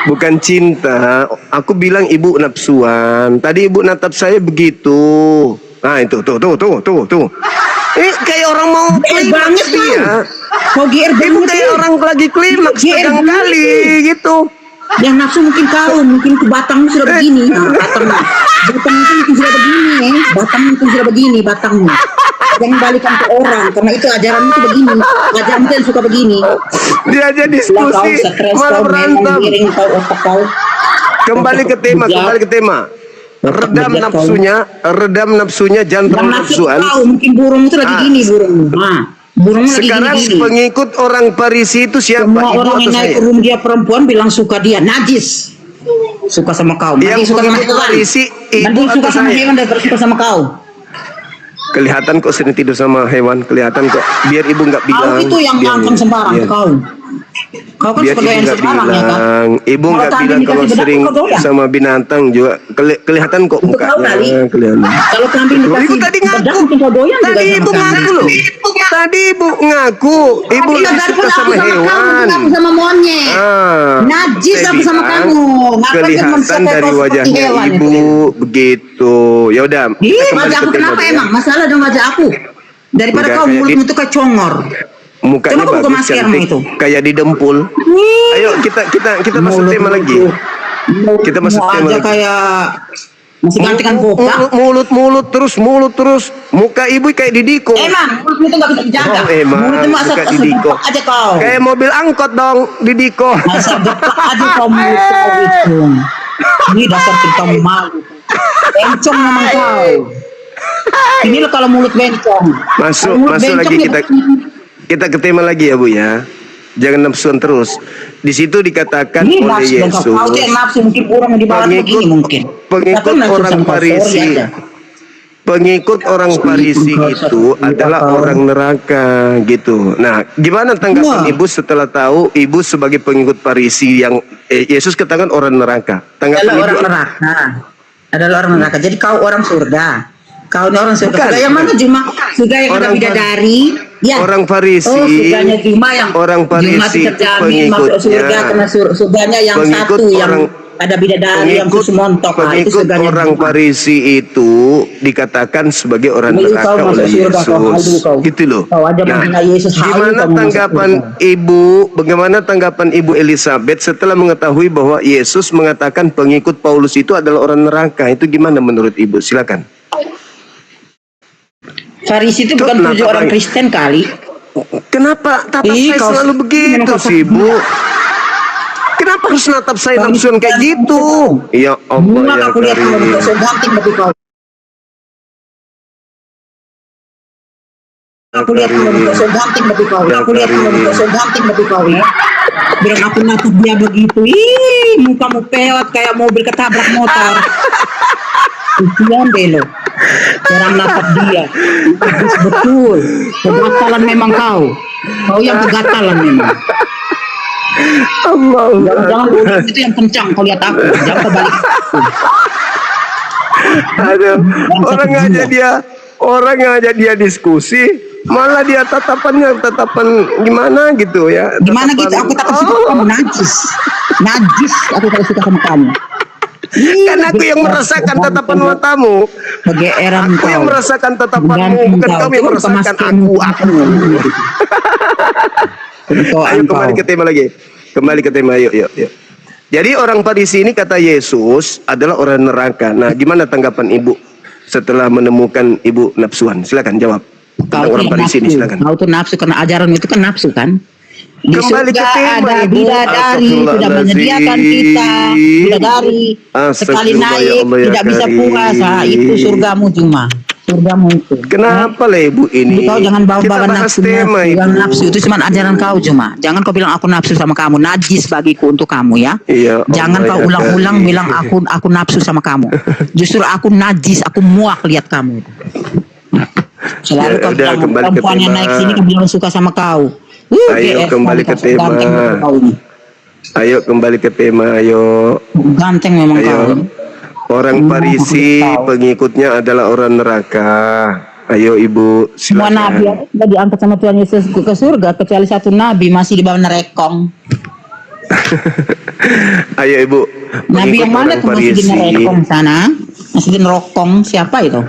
Bukan cinta. Aku bilang ibu nafsuan. Tadi ibu natap saya begitu. Nah itu tuh. Kayak orang mau GR banget klimaks dia. Kau GR Ibu banget kayak sih. orang lagi klimaks GR pegang banget kali sih. gitu. Yang nafsu mungkin kau, mungkin ke batangmu sudah begini. Nah, batangmu mungkin sudah begini, batangmu mungkin sudah begini, batangmu. jangan balikan ke orang, karena itu ajaran itu begini, ajaran itu yang suka begini. Diajak Lah kau diskusi stres, malah kau memang berantem. miring, kau otak kau. Kembali ke tema, Bejat. kembali ke tema. Redam Bejat kau. nafsunya, jangan Yang terlalu nafsu nafsuan. kau, mungkin burung itu lagi gini burung. Nah, burung lagi Sekarang gini-gini. pengikut orang Farisi itu siapa? Semua Ibu orang atau yang naik saya? ke room dia perempuan bilang suka dia, najis. Suka sama kau. Yang Nanti suka sama pengikut hewan. Farisi, ibu Nanti suka atau sama saya? hewan daripada suka sama kau. Kelihatan kok sering tidur sama hewan, kelihatan kok. Biar ibu nggak Kau bilang. itu yang biar- ngangkang sembarang biar- kau. Kau kan Biar sebagai ibu yang nggak sembarang ya kan. bilang, ibu Kalau nggak kambing bilang kalau dikasih bedak, sering kau doyan. sama binatang juga kelihatan kok Itu kau kali. mukanya, kelihatan. Kalau kambing Ibu dikasih tadi bedak ngaku, mungkin kau doyan juga tadi sama ibu kambing. ngaku loh. Tadi ibu ngaku, ibu Iya, lebih daripada suka aku sama kau, hewan. bukan aku sama monyet. Najis saya aku sama bilang, kamu. Ngapain kelihatan manusia kayak dari kau seperti wajahnya hewan ibu itu? begitu. Ya udah. kita Ih, kembali wajah ke aku tema kenapa dulu ya. emang? Masalah dong wajah aku. Daripada Enggak, kau kayak mulutmu tuh kayak congor. Mukanya Coba kau buka bagus, maskermu cantik, itu. kayak didempul. Ayo kita masuk Mulut tema lagi. Kita masuk mau tema aja lagi. kayak masih gantikan botak. Mulut terus. Muka ibu kayak Didiko. Emang mulutmu tuh gak bisa dijaga. Oh, emang. Mulutmu asal Suka asal Didiko. gepak aja kau. Kayak mobil angkot dong, Didiko. Asal gepak aja kau mulut kau itu. Ini dasar cerita malu. Bencong memang kau. Ini loh kalau mulut bencong. Masuk Kalau mulut lagi bencong kita ke tema lagi ya Bu ya. Jangan nafsuan terus. Di situ dikatakan ini oleh nafsu dong, Yesus. kau tuh yang nafsu mungkin orang di bawah begini mungkin. pengikut Tapi nafsu orang sama kau, sorry Farisi. aja. Pengikut orang Farisi itu adalah orang neraka gitu. Nah, gimana tanggapan Wah. ibu setelah tahu ibu sebagai pengikut Farisi yang Yesus katakan orang neraka? Tanggapan Adalah ibu? orang neraka. Adalah orang neraka. Jadi kau orang surga. Kau ini orang surga. Bukan, Surga yang mana cuma surga yang ada Orang bidadari. Ya. Orang Farisi. Oh, surganya cuma yang Orang cuma Farisi terjamin masuk surga karena surganya yang Pengikut satu yang orang- ada bidadari yang susu montok. Nah, itu pengikut surganya orang cuma. Farisi itu dikatakan sebagai orang Lalu kau neraka masuk oleh surga, kau halu Yesus. kau. Gitu loh. Kau aja menghina Yesus, halu gimana kau masuk tanggapan surga. ibu? Bagaimana tanggapan ibu Elizabeth setelah mengetahui bahwa Yesus mengatakan pengikut Paulus itu adalah orang neraka? Itu gimana menurut ibu? Silakan. Farisi itu bukan Kenapa, tujuh orang Bang? Kristen kali. Kenapa tatap Ih, saya kau- selalu begitu memang kau- sih, Bu? Kenapa harus natap saya nafsuan kayak gitu? Ya Allah Bunga ya aku lihat kau Karim. kau ganting bagi kau. Aku lihat kau kau ganting bagi kau. Ya, Aku lihat kau Karim. kau ganting bagi kau ya. Bilang aku natap dia begitu. Ih, mukamu pewat kayak mobil ketabrak motor. Kesian deh lo. Orang natap dia. Bagus betul. Kegatalan memang kau. Kau yang kegatalan memang. Allah. Jangan mulut itu yang kencang kau lihat aku. Jangan kau balik aku. Aduh, sakit orang ngajak dia diskusi, malah dia tatapan gimana gitu ya? Gimana gitu? Aku tak suka kamu najis. Najis aku tak suka sama kamu. Kan aku yang merasakan tatapan matamu. Kegeeran Aku yang kau. merasakan tatapanmu, Ganteng bukan kau. kamu yang Coba merasakan maskermu. aku. Ayo kembali ke tema lagi. Kembali ke tema, yuk. Jadi orang Farisi ini kata Yesus adalah orang neraka. Nah, gimana tanggapan ibu setelah menemukan ibu nafsuan? Silakan jawab. Kau Tentang orang tuh Farisi ini nafsu. silakan. Kau tuh nafsu karena ajaran itu kan nafsu kan. Di Kembali ke surga tema, ada Ibu. bidadari sudah menyediakan kita bidadari sekali Astagfirullah, ya naik Allah, ya tidak bisa Karim. puas. Nah, itu surgamu cuma surgamu itu. Kenapa lah ibu ini? Kau jangan Kita bawa-bawa bahas nafsu, tema bilang ibu. nafsu itu cuma ajaran kau cuma. Jangan kau bilang aku nafsu sama kamu, najis bagiku untuk kamu ya. Iya, Jangan Allah, kau ya ulang-ulang Karim. bilang aku nafsu sama kamu. Justru aku najis, aku muak lihat kamu. Selalu Ya, kau udah, bilang kembali ke perempuan yang tema. naik sini kau bilang suka sama kau. Ayo, GR, kembali ke kau tema. ganteng memang kau ini. Ayo kembali ke tema, ayo. Ganteng memang kau. Ayo. Orang Farisi Tahu. pengikutnya adalah orang neraka. Ayo ibu, Semua nabi silakan. sudah diangkat sama Tuhan Yesus ke surga kecuali satu nabi masih di bawah nerekong. Ayo ibu. Nabi Pengikut yang mana orang tuh masih di Farisi. nerekong sana? Masih di nerokong siapa itu?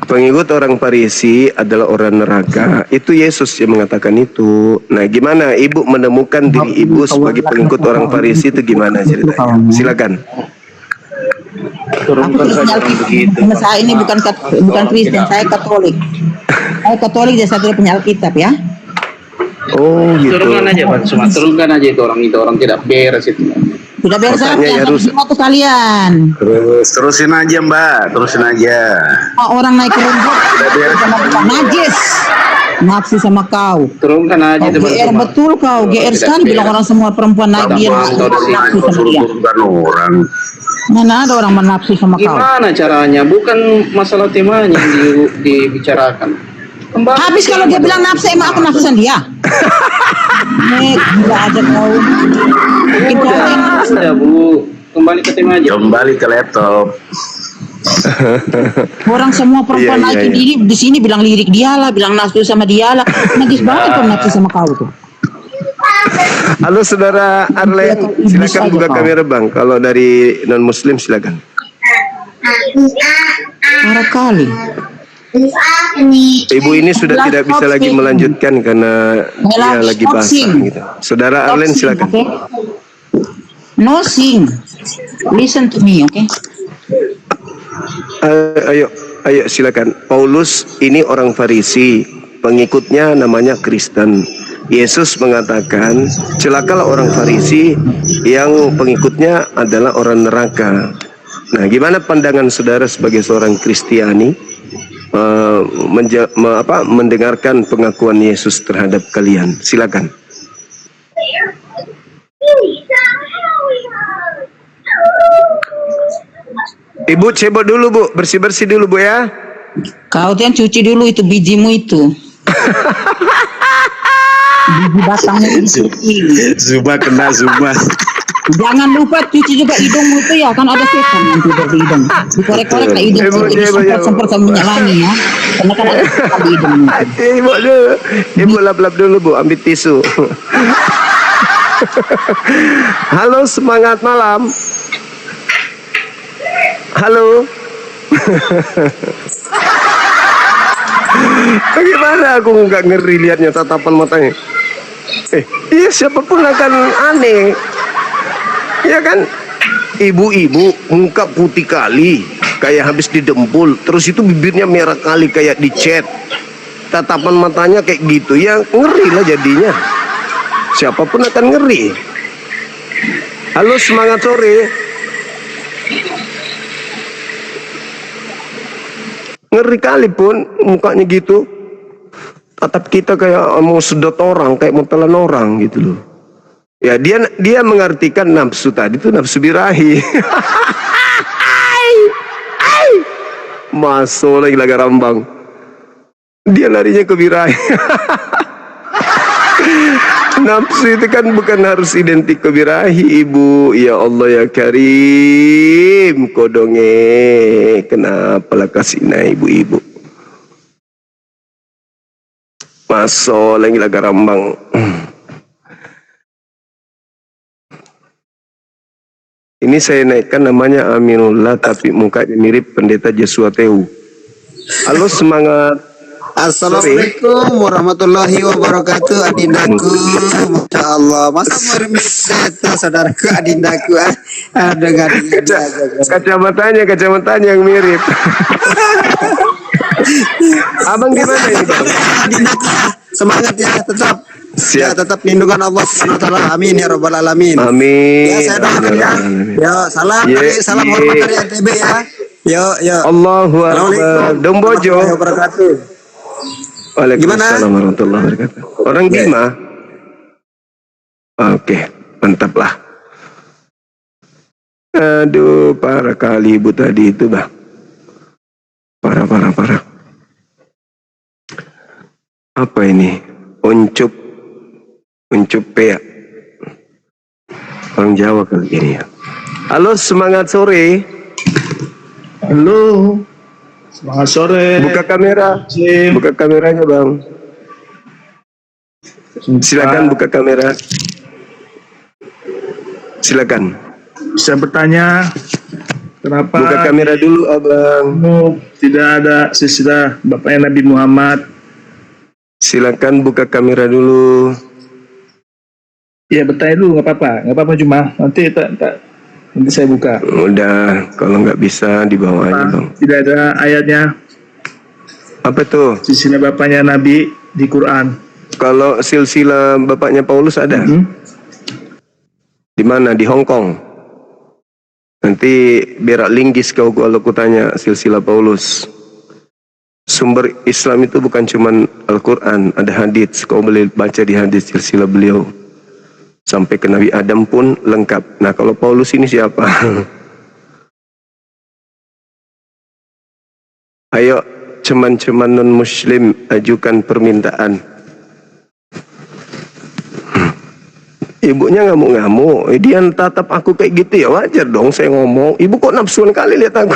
Pengikut orang Farisi adalah orang neraka. Itu Yesus yang mengatakan itu. Nah, gimana ibu menemukan diri ibu sebagai pengikut orang Farisi itu gimana ceritanya? Silakan. Aku tulis punya Alkitab. Karena saya ini bukan Kristen, saya Katolik. Saya Katolik dan saya tulis punya Alkitab ya. Oh gitu. Turunkan aja Pak, cuma turunkan aja itu orang tidak beres itu. Sudah beres Otaknya ya, ya rusak. semua tuh kalian. Terusin aja Mbak, terusin aja. Orang naik ke rumput sama bukan najis. Nafsu sama kau. Turunkan aja Kau GR betul kau. GR sekali bilang orang semua perempuan naik dia nafsu sama dia. orang. Mana ada orang menafsu sama kau? Gimana caranya? Bukan masalah temanya yang dibicarakan. Kembali Habis kalau dia bilang nafsu, emang aku nafsu sama dia? Gila aja kau. Kita yang Ada Bu, kembali ke tema aja. Kembali ke laptop. orang semua perempuan Iya, naik iya. di sini bilang lirik dia lah, bilang nafsu sama dia lah. Najis banget kau nafsu sama kau tuh. Halo saudara Arlen, silakan buka kamera bang. Kalau dari non Muslim silakan. Parah kali. Ibu ini sudah tidak bisa lagi melanjutkan karena dia lagi basah gitu. Saudara Arlen silakan. Okay? No sing. Listen to me, okay? Ayo silakan. Paulus ini orang Farisi, pengikutnya namanya Kristen. Yesus mengatakan, celakalah orang Farisi yang pengikutnya adalah orang neraka. Nah, gimana pandangan saudara sebagai seorang Kristiani mendengarkan pengakuan Yesus terhadap kalian? Silakan. Ibu cebok dulu Bu, bersih-bersih dulu Bu ya. Kau tuh yang cuci dulu itu bijimu itu. Biji batangnya dicuci. Zuma kena Zuma. Jangan lupa cuci juga hidungmu itu ya, kan ada setan yang tidur di hidung. Dikorek-korek lah hidung, semprot sama minyak wangi ya. Karena kan ada setan di hidungmu. Ibu dulu, Ibu lap-lap dulu Bu, ambil tisu. Halo, semangat malam. Halo. Bagaimana aku nggak ngeri lihatnya tatapan matanya? Iya siapapun akan aneh. Ya kan? Ibu-ibu muka putih kali, kayak habis didempul. Terus itu bibirnya merah kali kayak dicet. Tatapan matanya kayak gitu, ya ngeri lah jadinya. Siapapun akan ngeri. Halo, semangat sore. Ngeri kali pun mukanya gitu. Tatap kita kayak mau sedot orang, kayak mau telan orang gitu loh. Ya dia mengartikan nafsu tadi itu nafsu birahi. Masuk lagi laga rambang. Dia larinya ke birahi. Nafsu itu kan bukan harus identik ke birahi, Ibu. Ya Allah ya Karim, kodonge. Kenapalah kasih ibu-ibu. Masuk lagi laga rambang. Ini saya naikkan namanya Aminullah, tapi mukanya mirip pendeta Joshua Teu. Halo, semangat. Assalamualaikum warahmatullahi wabarakatuh, adindaku. Masya Allah, masa meremisi saudaraku, adindaku. Aduh, Kacamatanya yang mirip. Abang gimana ini Bang? adindaku, semangat ya, tetap. Siap. Ya, tetap lindungan Allah SWT. Amin ya rabbal alamin. Amin. Ya, saya doakan ya. Yo, salam salam hormat dari NTB ya. Yo. Allahu Akbar. Assalamualaikum Dombojo. warahmatullahi wabarakatuh. Waalaikumsalam warahmatullahi wabarakatuh. Orang Bima. Oke, mantap lah. Aduh, parah kali ibu tadi itu, Bang. Parah. Apa ini? Uncup peak. Orang Jawa kali ini ya. Halo, semangat sore. Halo. Semangat sore. Buka kamera. Buka kameranya, Bang. Silakan buka kamera. Silakan. Bisa bertanya kenapa Buka kamera dulu, Abang. tidak ada sesudah Bapaknya Nabi Muhammad? Silakan buka kamera dulu. Ya bertanya dulu, nggak apa-apa cuma nanti Nanti saya buka. Udah, kalau nggak bisa dibawa aja bang. Tidak ada ayatnya Apa tuh? silsilah bapaknya Nabi di Quran. Kalau silsilah bapaknya Paulus ada? Di mana? Di Hong Kong. Nanti biar linggis kau kalau aku tanya silsilah Paulus. Sumber Islam itu bukan cuman Al-Quran, ada hadits. Kau boleh baca di hadits silsilah beliau. Sampai ke Nabi Adam pun lengkap. Nah kalau Paulus ini siapa? Ayo cuman non muslim ajukan permintaan. Ibunya ngamuk-ngamuk. Dia tatap aku kayak gitu ya wajar dong saya ngomong. Ibu kok nafsuan kali lihat aku.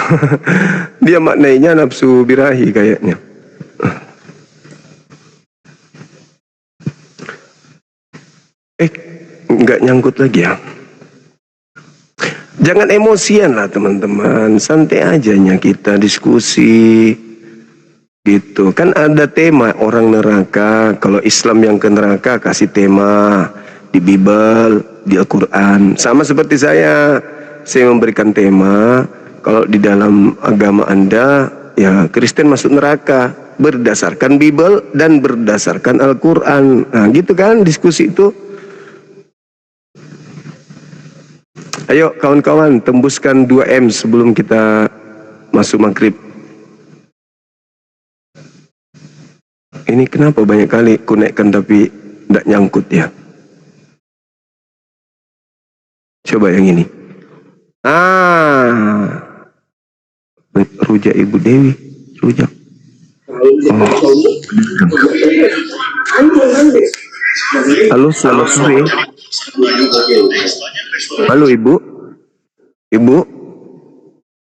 Dia maknainya nafsu birahi kayaknya. Nggak nyangkut lagi ya. Jangan emosian lah teman-teman. Santai ajanya kita diskusi. Gitu. Kan ada tema orang neraka. Kalau Islam yang ke neraka kasih tema. Di Bible, di Al-Quran. Sama seperti saya memberikan tema, kalau di dalam agama Anda, ya Kristen masuk neraka, berdasarkan Bible dan berdasarkan Al-Quran. Nah gitu kan diskusi itu. Ayo kawan-kawan, tembuskan 2M sebelum kita masuk maghrib. Ini kenapa banyak kali ku naikkan tapi tidak nyangkut ya? Coba yang ini. Rujak Ibu Dewi. Rujak. Halo, selamat sore. Halo Ibu. Ibu.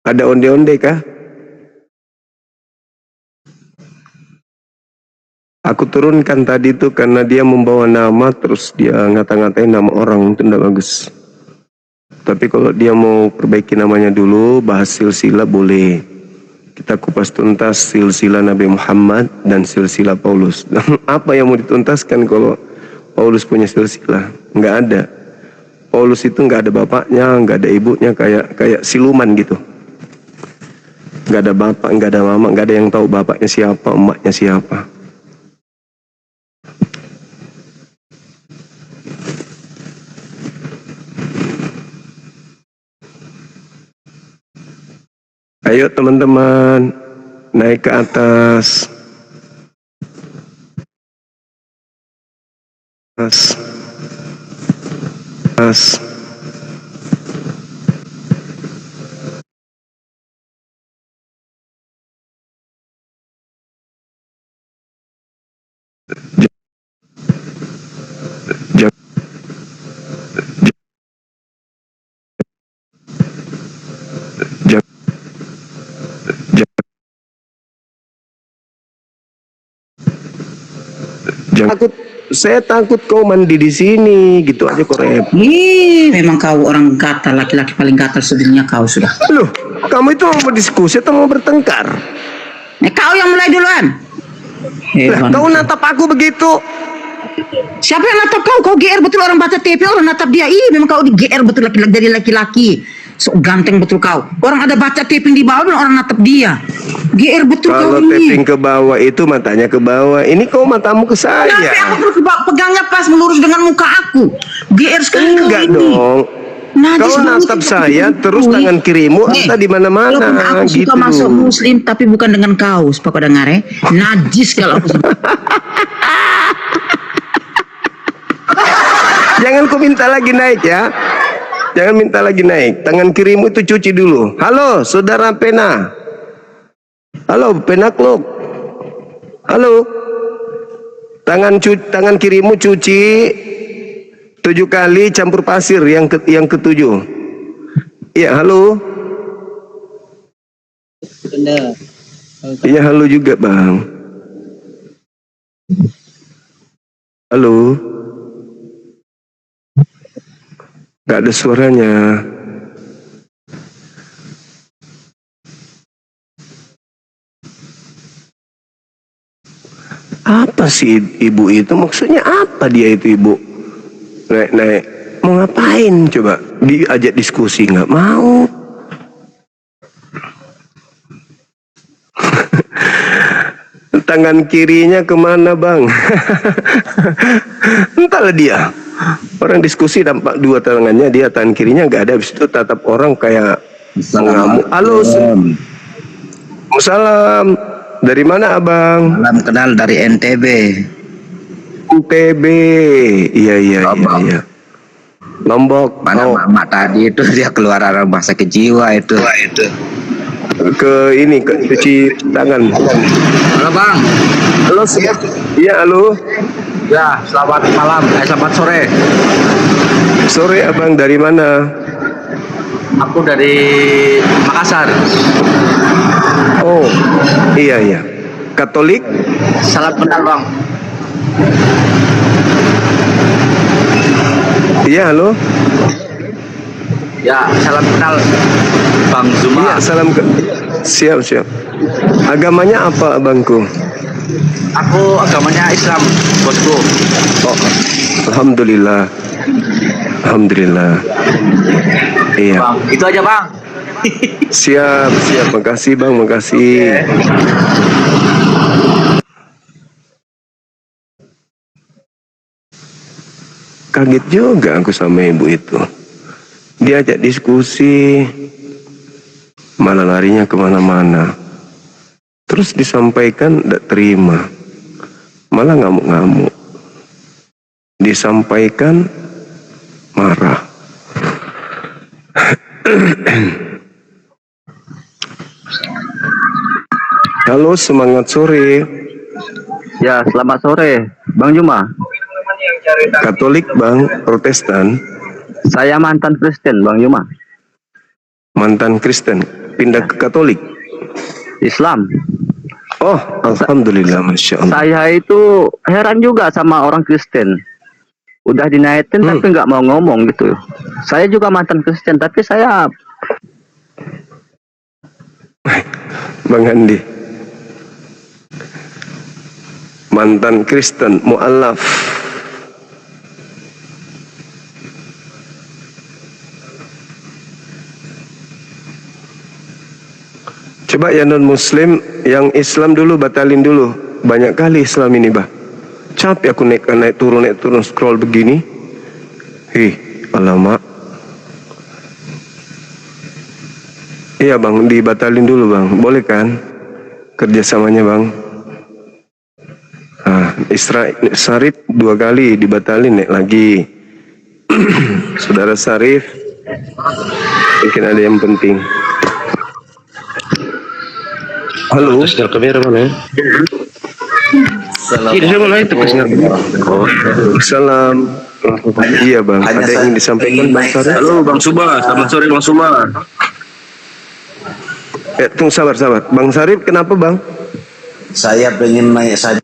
Ada onde-onde kah? Aku turunkan tadi tuh karena dia membawa nama terus dia ngata-ngatain nama orang, itu tidak bagus. Tapi kalau dia mau perbaiki namanya dulu, bahas silsilah boleh. Kita kupas tuntas silsilah Nabi Muhammad dan silsilah Paulus. Apa yang mau dituntaskan kalau Paulus punya silsilah? Nggak ada. Paulus itu nggak ada bapaknya, nggak ada ibunya, kayak siluman gitu. Nggak ada bapak, nggak ada mama, nggak ada yang tahu bapaknya siapa, emaknya siapa. Ayo teman-teman, naik ke atas. Atas. Saya takut kau mandi di sini, gitu aja kok Rep. Memang kau orang gatal, laki-laki paling gatal sedunia kau sudah. Loh, kamu itu mau berdiskusi atau mau bertengkar? Kau yang mulai duluan. Lah, kau natap aku begitu. Siapa yang natap kau? Kau GR betul orang baca TP, orang natap dia. Memang kau di GR betul laki-laki dari laki-laki. Sok ganteng betul kau. Orang ada baca taping di bawah, orang natap dia. GR betul kau Kalau ini. taping ke bawah itu matanya ke bawah. Ini kau matamu ke saya. Kenapa aku terus pegangnya pas melurus dengan muka aku? GR sekali kau Enggak ini. dong. Najis Kau banget natap itu saya betul. terus tangan kirimu entah di mana-mana Walaupun aku gitu. suka masuk muslim tapi bukan dengan kau, sepak dengar najis kalau aku suka. Jangan kau minta lagi naik ya. Jangan minta lagi naik. Tangan kirimu itu cuci dulu. Halo, saudara pena. Halo, pena klub. Halo. Tangan kirimu cuci 7 kali campur pasir yang ketujuh. Iya, halo. Iya, halo juga, Bang. Halo. Gak ada suaranya. Apa sih ibu itu? Maksudnya apa dia itu ibu? Naik Mau ngapain coba? Diajak diskusi nggak mau. Tangan kirinya kemana bang? Entahlah dia. Orang diskusi tampak dua tangannya, dia tangan kirinya nggak ada. Habis itu tatap orang kayak mengamuk. Halo, Salam. Dari mana abang? Salam kenal dari NTB. NTB. Iya. Lombok. Mana mama tadi itu dia keluar rumah sakit jiwa itu. Ke ini, ke cuci tangan. Halo bang. Halo, siap. Iya, halo. Ya, selamat malam. Selamat sore. Sore abang, dari mana? Aku dari Makassar. Oh, iya. Katolik? Salam kenal bang. Iya, halo. Ya, salam kenal Bang Zuma. Iya, salam ke. Siap. Agamanya apa abangku? Aku agamanya Islam, bosku. Oh, alhamdulillah. Iya. Bang, itu aja bang. Siap. Makasih bang, makasih. Kaget juga aku sama ibu itu. Diajak diskusi, malah larinya kemana-mana. Terus disampaikan tidak terima, malah ngamuk-ngamuk. Disampaikan marah. Halo, semangat sore. Ya, selamat sore, Bang Juma. Katolik bang, Protestan? Saya mantan Kristen, Bang Juma. Mantan Kristen, pindah ke Katolik? Islam. Oh, alhamdulillah, masya Allah. Saya itu heran juga sama orang Kristen. Udah dinaikin tapi nggak mau ngomong gitu. Saya juga mantan Kristen, tapi saya... Bang Andi, mantan Kristen, mu'alaf. Coba ya non muslim, yang Islam dulu batalin dulu. Banyak kali Islam ini bah. Capek aku naik turun scroll begini. Alamak. Iya bang, dibatalin dulu bang. Boleh kan? Kerjasamanya bang. Sarif 2 kali dibatalin, naik lagi. Saudara Sarif, mungkin ada yang penting. Halo. Sinyal kamera mana ya? Salam. Iya bang, ada yang ingin disampaikan bang Sarif? Halo Bang Suba, selamat sore Bang Suba. Tunggu sabar. Bang Sarif kenapa bang? Saya pengen nanya saja.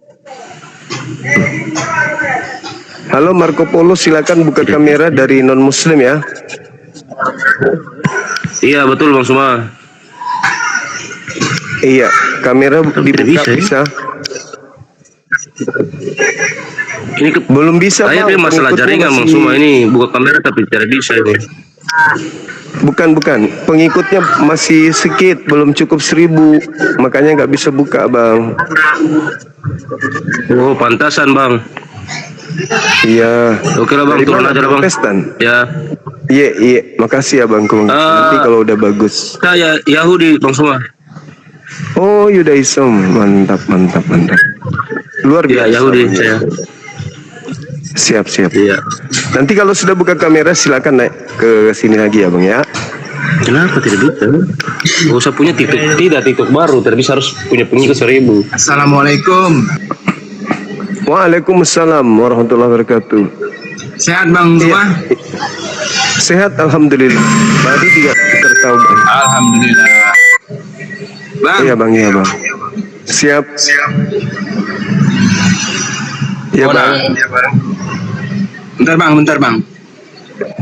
Halo Marco Polo, silakan buka kamera dari non muslim ya. Iya betul Bang Suba. Iya, kamera dibuka bisa. Ini Belum bisa saya bang, masalah pengikutnya jaringan Bang masih- Suba, ini buka kamera tapi tidak bisa ini. Bukan, pengikutnya masih sedikit, belum cukup 1000, makanya nggak bisa buka bang. Oh pantasan Bang. Iya. Oke lah Bang, Dari turun mana, aja lah Bang. Protestan? Ya. Iya, makasih ya bang. Nanti kalau udah bagus. Saya Yahudi Bang Suba. Oh, Yudaism, mantap. Luar Iya biasa. Yahudi Bang. saya. Siap. Iya. Nanti kalau sudah buka kamera silakan naik ke sini lagi ya bang ya. Kenapa tidak bisa? Gak usah punya TikTok baru, tidak bisa harus punya pengikut 1000. Assalamualaikum. Waalaikumsalam warahmatullahi wabarakatuh. Sehat Bang Zuma? Sehat alhamdulillah. Baru juga tertahu bang. Alhamdulillah. Bang, Iya bang. Siap. Iya bang. bentar bang.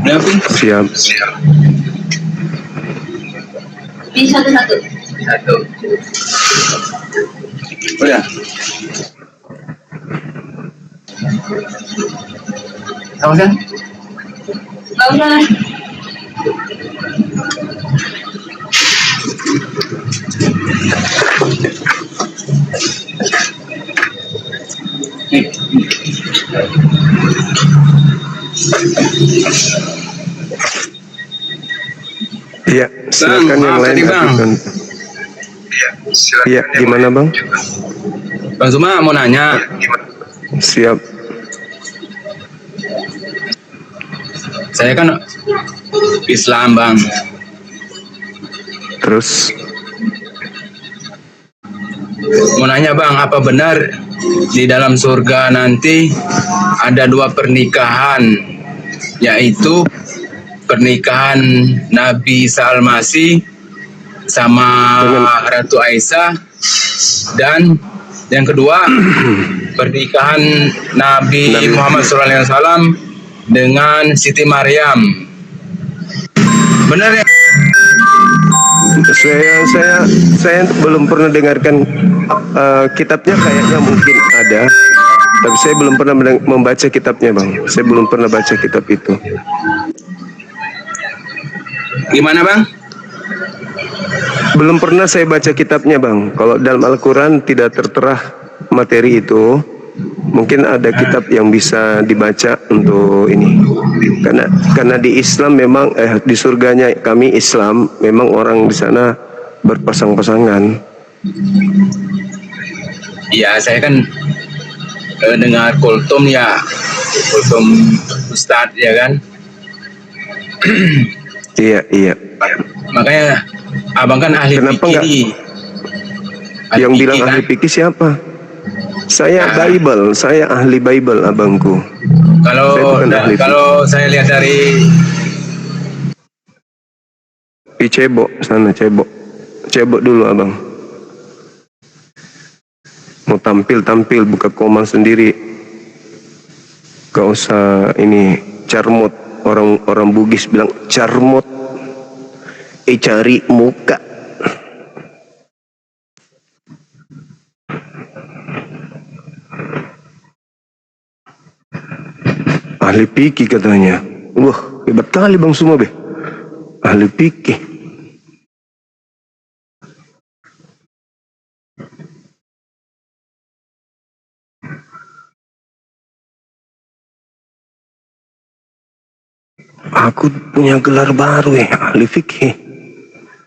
Berapa? Siap. Satu. Udah. Sama kan? Iya, silakan yang maaf lain. tadi, Bang. ajukan. Iya, gimana Bang? Bang Zuma mau nanya. Siap. Saya kan Islam, Bang. Terus Mau nanya, Bang, apa benar di dalam surga nanti ada 2 pernikahan, yaitu pernikahan Nabi Isa Al-Masih sama Ratu Aisyah, dan yang kedua pernikahan Nabi Muhammad SAW dengan Siti Maryam. Benar ya? Saya belum pernah dengarkan kitabnya, kayaknya mungkin ada, tapi saya belum pernah membaca kitabnya Bang. Saya belum pernah baca kitab itu. Gimana, Bang? Belum pernah saya baca kitabnya Bang. Kalau dalam Al-Quran tidak tertera materi itu, mungkin ada kitab yang bisa dibaca untuk ini. Karena di Islam memang di surganya kami Islam memang orang di sana berpasang-pasangan. Iya, saya kan dengar kultum ya, kultum Ustadz ya kan. Iya. Makanya abang kan ahli Kenapa fikih. Yang bilang ahli fikih siapa? Saya Bible, saya ahli Bible abangku. Kalau saya lihat dari di cebok sana, cebok dulu abang. Mau tampil buka koma sendiri. Gak usah ini carmut. Orang Bugis bilang carmut. Cari muka. Ahli fikih katanya. Wah, hebat kali Bang Suma be. Ahli fikih. Aku punya gelar baru ya, ahli fikih.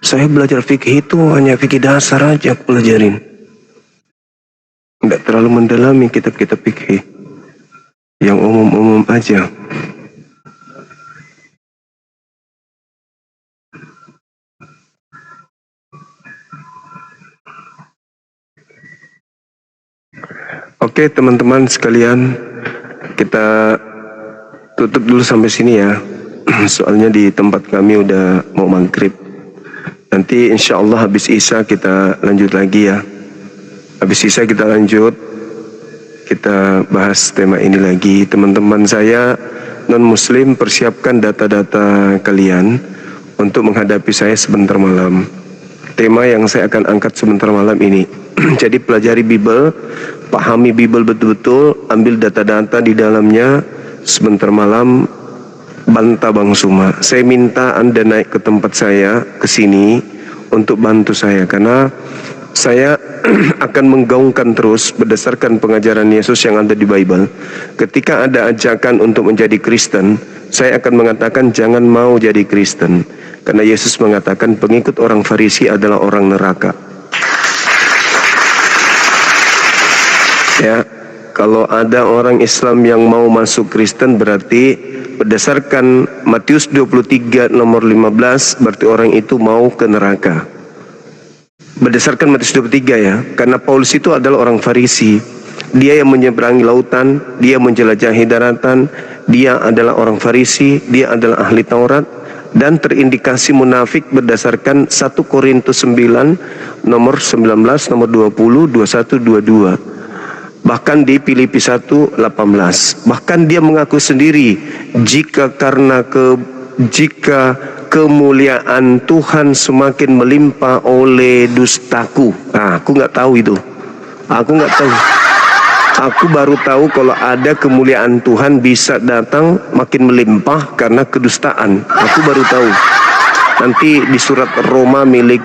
Saya belajar fikih itu hanya fikih dasar aja aku pelajarin. Tidak terlalu mendalami kitab-kitab fikih. Yang umum-umum aja. Oke teman-teman sekalian, kita tutup dulu sampai sini ya. Soalnya di tempat kami udah mau maghrib. Nanti insya Allah habis Isya kita lanjut lagi ya. Habis Isya kita lanjut. Kita bahas tema ini lagi. Teman-teman saya non-muslim, persiapkan data-data kalian untuk menghadapi saya sebentar malam. Tema yang saya akan angkat sebentar malam ini. Jadi pelajari Bible, pahami Bible betul-betul, ambil data-data di dalamnya. Sebentar malam bantah Bang Suma. Saya minta Anda naik ke tempat saya, ke sini untuk bantu saya, karena saya akan menggaungkan terus berdasarkan pengajaran Yesus yang ada di Bible. Ketika ada ajakan untuk menjadi Kristen, saya akan mengatakan jangan mau jadi Kristen, karena Yesus mengatakan pengikut orang Farisi adalah orang neraka. Ya, kalau ada orang Islam yang mau masuk Kristen, berarti berdasarkan Matius 23 nomor 15, berarti orang itu mau ke neraka. Berdasarkan Matius 23 ya, karena Paulus itu adalah orang Farisi. Dia yang menyeberangi lautan, dia menjelajahi daratan, dia adalah orang Farisi, dia adalah ahli Taurat, dan terindikasi munafik berdasarkan 1 Korintus 9 nomor 19, nomor 20, 21, 22. Bahkan di Filipi 1:18. Bahkan dia mengaku sendiri, jika kemuliaan Tuhan semakin melimpah oleh dustaku. Nah, aku nggak tahu itu. Aku nggak tahu. Aku baru tahu kalau ada kemuliaan Tuhan bisa datang makin melimpah karena kedustaan. Aku baru tahu. Nanti di surat Roma milik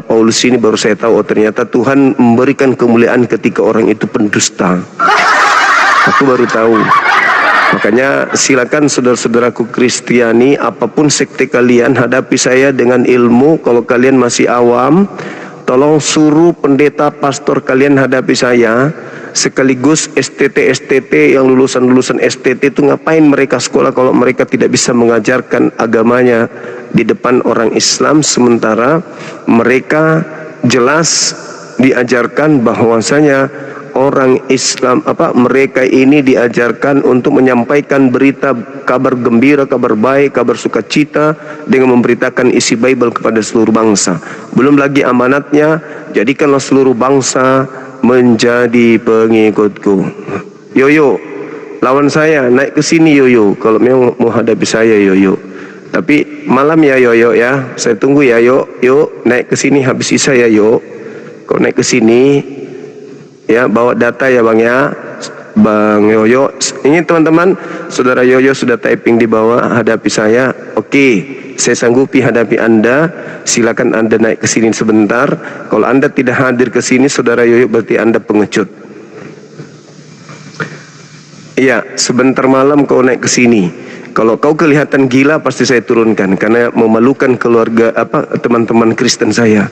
Paulus ini baru saya tahu, oh ternyata Tuhan memberikan kemuliaan ketika orang itu pendusta. Aku baru tahu. Makanya silakan saudara-saudaraku Kristiani, apapun sekte kalian, hadapi saya dengan ilmu. Kalau kalian masih awam, tolong suruh pendeta pastor kalian hadapi saya. Sekaligus STT yang lulusan STT itu ngapain mereka sekolah kalau mereka tidak bisa mengajarkan agamanya di depan orang Islam, sementara mereka jelas diajarkan bahwasanya orang Islam mereka ini diajarkan untuk menyampaikan berita kabar gembira, kabar baik, kabar sukacita dengan memberitakan isi Bible kepada seluruh bangsa. Belum lagi amanatnya, jadikanlah seluruh bangsa menjadi pengikutku. Yoyo, lawan saya, naik ke sini Yoyo. Kalau memang mau hadapi saya Yoyo. Tapi malam ya Yoyo ya, saya tunggu ya Yo, naik ke sini habis Isya ya Yo. Kau naik ke sini ya, bawa data ya Bang ya. Bang Yoyo, ini teman-teman, saudara Yoyo sudah typing di bawah, hadapi saya. Oke, saya sanggupi hadapi Anda. Silakan Anda naik ke sini sebentar. Kalau Anda tidak hadir ke sini, saudara Yoyo, berarti Anda pengecut. Iya, sebentar malam kau naik ke sini. Kalau kau kelihatan gila, pasti saya turunkan karena memalukan keluarga teman-teman Kristen saya.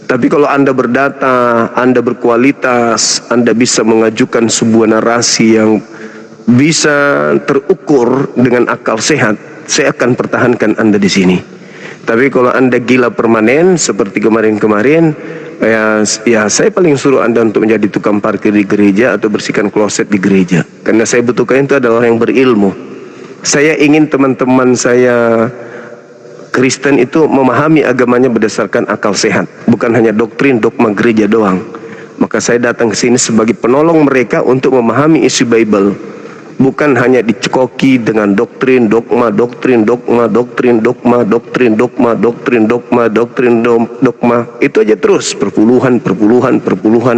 Tapi kalau Anda berdata, Anda berkualitas, Anda bisa mengajukan sebuah narasi yang bisa terukur dengan akal sehat, saya akan pertahankan Anda di sini. Tapi kalau Anda gila permanen seperti kemarin-kemarin, ya saya paling suruh Anda untuk menjadi tukang parkir di gereja atau bersihkan kloset di gereja. Karena saya butuhkan itu adalah orang yang berilmu. Saya ingin teman-teman saya Kristen itu memahami agamanya berdasarkan akal sehat, bukan hanya doktrin dogma gereja doang. Maka saya datang ke sini sebagai penolong mereka untuk memahami isi Bible, bukan hanya dicekoki dengan doktrin dogma. Itu aja terus perpuluhan,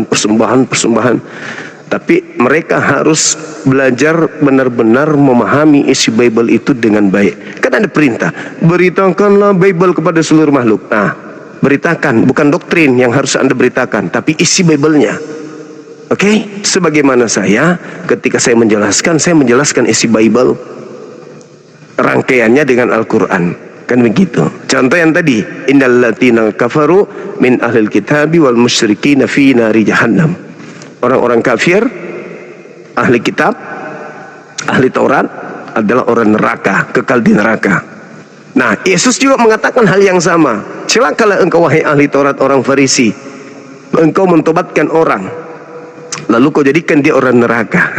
persembahan. Tapi mereka harus belajar benar-benar memahami isi Bible itu dengan baik. Kan ada perintah, beritakanlah Bible kepada seluruh makhluk. Nah, beritakan, bukan doktrin yang harus Anda beritakan, tapi isi Bible-nya. Oke? Sebagaimana saya, ketika saya menjelaskan isi Bible, rangkaiannya dengan Al-Quran. Kan begitu. Contoh yang tadi, innal latina kafaru min ahlil kitabi wal musyrikina fi nari jahannam. Orang-orang kafir, ahli kitab, ahli Taurat adalah orang neraka, kekal di neraka. Nah, Yesus juga mengatakan hal yang sama. Celakalah engkau wahai ahli Taurat, orang Farisi, engkau mentobatkan orang, lalu kau jadikan dia orang neraka.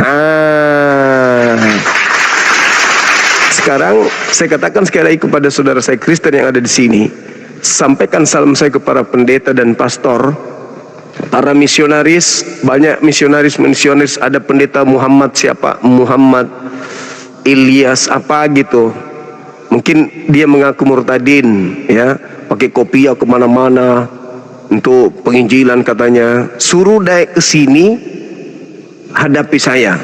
Sekarang saya katakan sekali lagi kepada saudara saya Kristen yang ada di sini, sampaikan salam saya kepada pendeta dan pastor, para misionaris, banyak misionaris, ada pendeta Muhammad Muhammad Ilyas apa gitu, mungkin dia mengaku murtadin ya, pakai kopiah kemana-mana untuk penginjilan katanya. Suruh naik ke sini hadapi saya,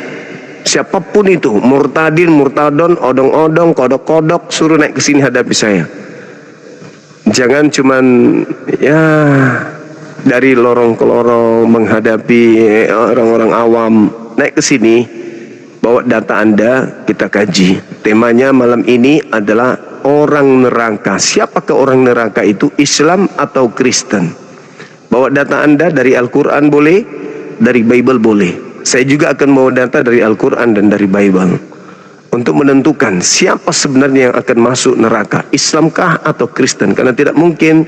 siapapun itu, murtadin, murtadon, odong-odong, kodok-kodok, suruh naik ke sini hadapi saya. Jangan cuman ya dari lorong ke lorong menghadapi orang-orang awam. Naik ke sini, bawa data Anda, kita kaji. Temanya malam ini adalah orang neraka. Siapakah orang neraka itu, Islam atau Kristen? Bawa data Anda dari Al-Quran boleh, dari Bible boleh. Saya juga akan bawa data dari Al-Quran dan dari Bible untuk menentukan siapa sebenarnya yang akan masuk neraka, Islamkah atau Kristen. Karena tidak mungkin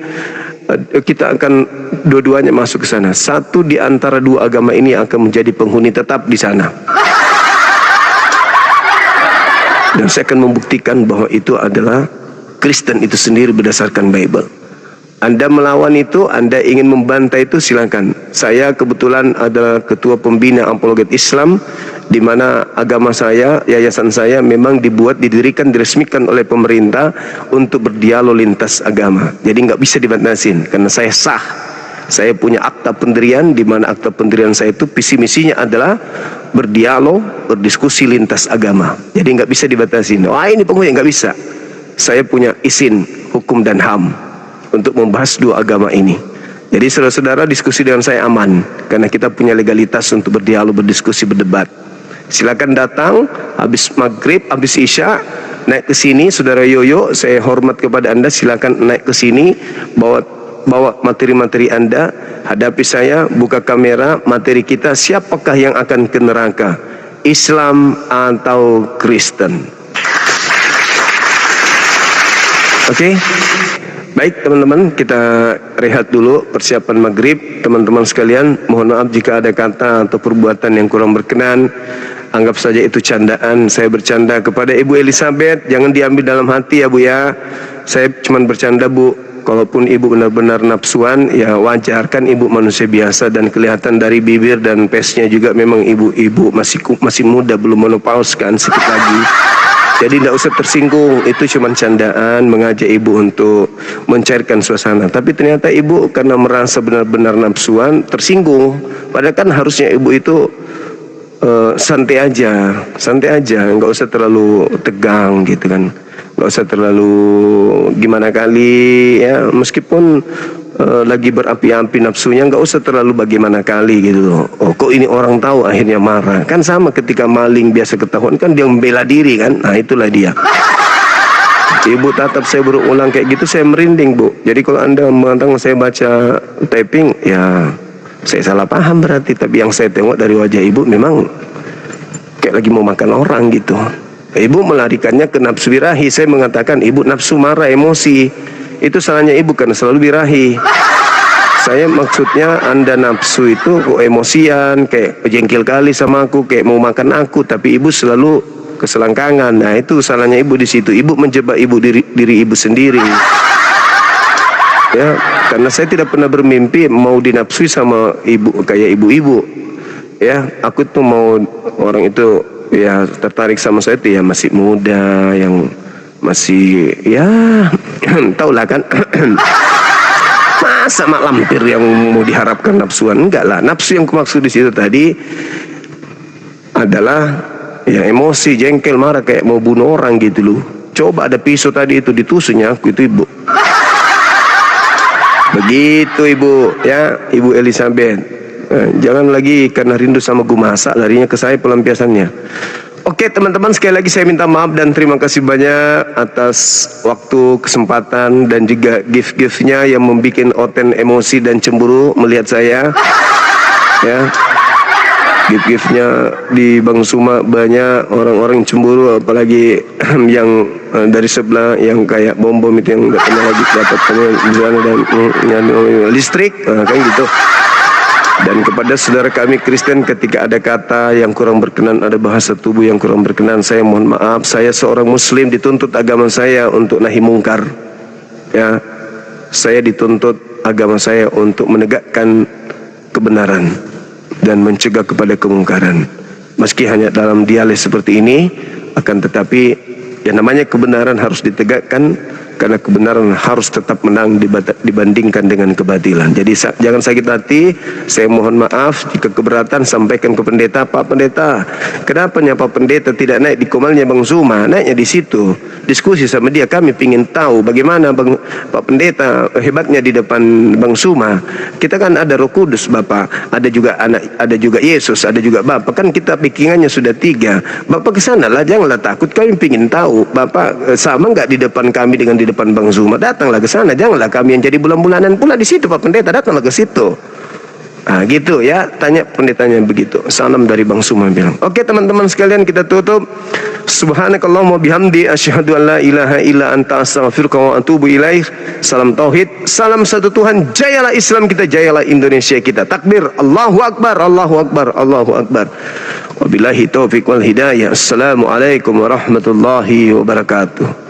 kita akan dua-duanya masuk ke sana. Satu di antara dua agama ini akan menjadi penghuni tetap di sana. Dan saya akan membuktikan bahwa itu adalah Kristen itu sendiri berdasarkan Bible. Anda melawan itu, Anda ingin membantai itu, silakan. Saya kebetulan adalah ketua pembina Apologet Islam, di mana agama saya, yayasan saya memang didirikan, diresmikan oleh pemerintah untuk berdialog lintas agama. Jadi nggak bisa dibatasin, karena saya sah. Saya punya akta pendirian, di mana akta pendirian saya itu visi misinya adalah berdialog, berdiskusi lintas agama. Jadi nggak bisa dibatasi. Wah ini pokoknya nggak bisa. Saya punya izin hukum dan HAM untuk membahas dua agama ini. Jadi saudara-saudara diskusi dengan saya aman karena kita punya legalitas untuk berdialog, berdiskusi, berdebat. Silakan datang habis maghrib, habis isya naik ke sini, saudara Yoyo, saya hormat kepada Anda, silakan naik ke sini, bawa materi-materi Anda, hadapi saya, buka kamera, materi kita siapakah yang akan ke neraka, Islam atau Kristen. Oke? Baik teman-teman, kita rehat dulu persiapan maghrib. Teman-teman sekalian, mohon maaf jika ada kata atau perbuatan yang kurang berkenan. Anggap saja itu candaan. Saya bercanda kepada Ibu Elizabeth, jangan diambil dalam hati ya Bu ya. Saya cuma bercanda Bu. Kalaupun Ibu benar-benar nafsuan, ya wajar, kan Ibu manusia biasa dan kelihatan dari bibir dan pesnya juga memang Ibu masih muda, belum menopause kan, sedikit lagi. Jadi tidak usah tersinggung, itu cuma candaan mengajak Ibu untuk mencairkan suasana. Tapi ternyata Ibu karena merasa benar-benar nafsuan tersinggung. Padahal kan harusnya Ibu itu santai aja, nggak usah terlalu tegang gitu kan, nggak usah terlalu gimana kali ya. Meskipun lagi berapi-api nafsunya, nggak usah terlalu bagaimana kali gitu loh. Oh kok ini orang tahu akhirnya marah. Kan sama ketika maling biasa ketahuan kan dia membela diri kan. Nah itulah dia. Ibu tatap saya berulang kayak gitu, saya merinding Bu. Jadi kalau Anda mengatakan saya baca typing, ya saya salah paham berarti. Tapi yang saya tengok dari wajah Ibu memang kayak lagi mau makan orang gitu. Ibu melarikannya ke nafsu birahi. Saya mengatakan Ibu nafsu marah, emosi. Itu salahnya Ibu karena selalu birahi. Saya maksudnya Anda nafsu itu kok emosian, kayak jengkel kali sama aku, kayak mau makan aku, tapi Ibu selalu keselangkangan. Nah itu salahnya Ibu di situ. Ibu menjebak diri Ibu sendiri. Ya, karena saya tidak pernah bermimpi mau dinafsui sama Ibu kayak ibu-ibu. Ya, aku tuh mau orang itu ya tertarik sama saya itu ya masih muda, yang masih ya taulah kan. Masa mak lampir yang mau diharapkan nafsuan? Enggak lah. Nafsu yang kumaksud di situ tadi adalah yang emosi, jengkel, marah, kayak mau bunuh orang gitu loh. Coba ada pisau tadi itu ditusuknya aku itu Ibu. Begitu Ibu ya, Ibu Elizabeth. Jangan lagi karena rindu sama gumasa larinya ke saya pelampiasannya. Oke teman-teman, sekali lagi saya minta maaf dan terima kasih banyak atas waktu, kesempatan dan juga gift-giftnya yang membuat Oten emosi dan cemburu melihat saya. Ya, gift-giftnya di Bang Suma banyak orang-orang cemburu, apalagi yang dari sebelah yang kayak bom-bom itu yang nggak pernah lagi dapat di sana dan listrik, kan gitu. Dan kepada saudara kami Kristen, ketika ada kata yang kurang berkenan, ada bahasa tubuh yang kurang berkenan, saya mohon maaf. Saya seorang muslim dituntut agama saya untuk nahi mungkar. Ya, saya dituntut agama saya untuk menegakkan kebenaran dan mencegah kepada kemungkaran. Meski hanya dalam dialek seperti ini, akan tetapi yang namanya kebenaran harus ditegakkan, karena kebenaran harus tetap menang dibandingkan dengan kebatilan. Jadi jangan sakit hati. Saya mohon maaf jika keberatan, sampaikan ke pendeta. Pak Pendeta, kenapa Pak Pendeta tidak naik di komalnya Bang Zuma? Naiknya di situ, diskusi sama dia. Kami ingin tahu bagaimana Pak Pendeta hebatnya di depan Bang Zuma. Kita kan ada Roh Kudus Bapak, ada juga anak, ada juga Yesus, ada juga Bapak. Kan kita pikingannya sudah 3. Bapak kesanalah, janganlah takut. Kami ingin tahu Bapak sama nggak di depan kami dengan di depan Bang Zuma. Datanglah ke sana, janganlah kami yang jadi bulan-bulanan pula di situ Pak Pendeta, datanglah ke situ. Nah gitu ya, tanya pendetanya begitu. Salam dari Bang Zuma bilang. Oke teman-teman sekalian, kita tutup. Subhanakallahumma bihamdi asyhadu an la ilaha illa anta astaghfiruka wa atubu ilaik. Salam tauhid, salam satu Tuhan. Jayalah Islam kita, jayalah Indonesia kita. Takbir, Allahu Akbar, Allahu Akbar, Allahu Akbar. Wabillahi taufiq wal hidayah. Assalamualaikum warahmatullahi wabarakatuh.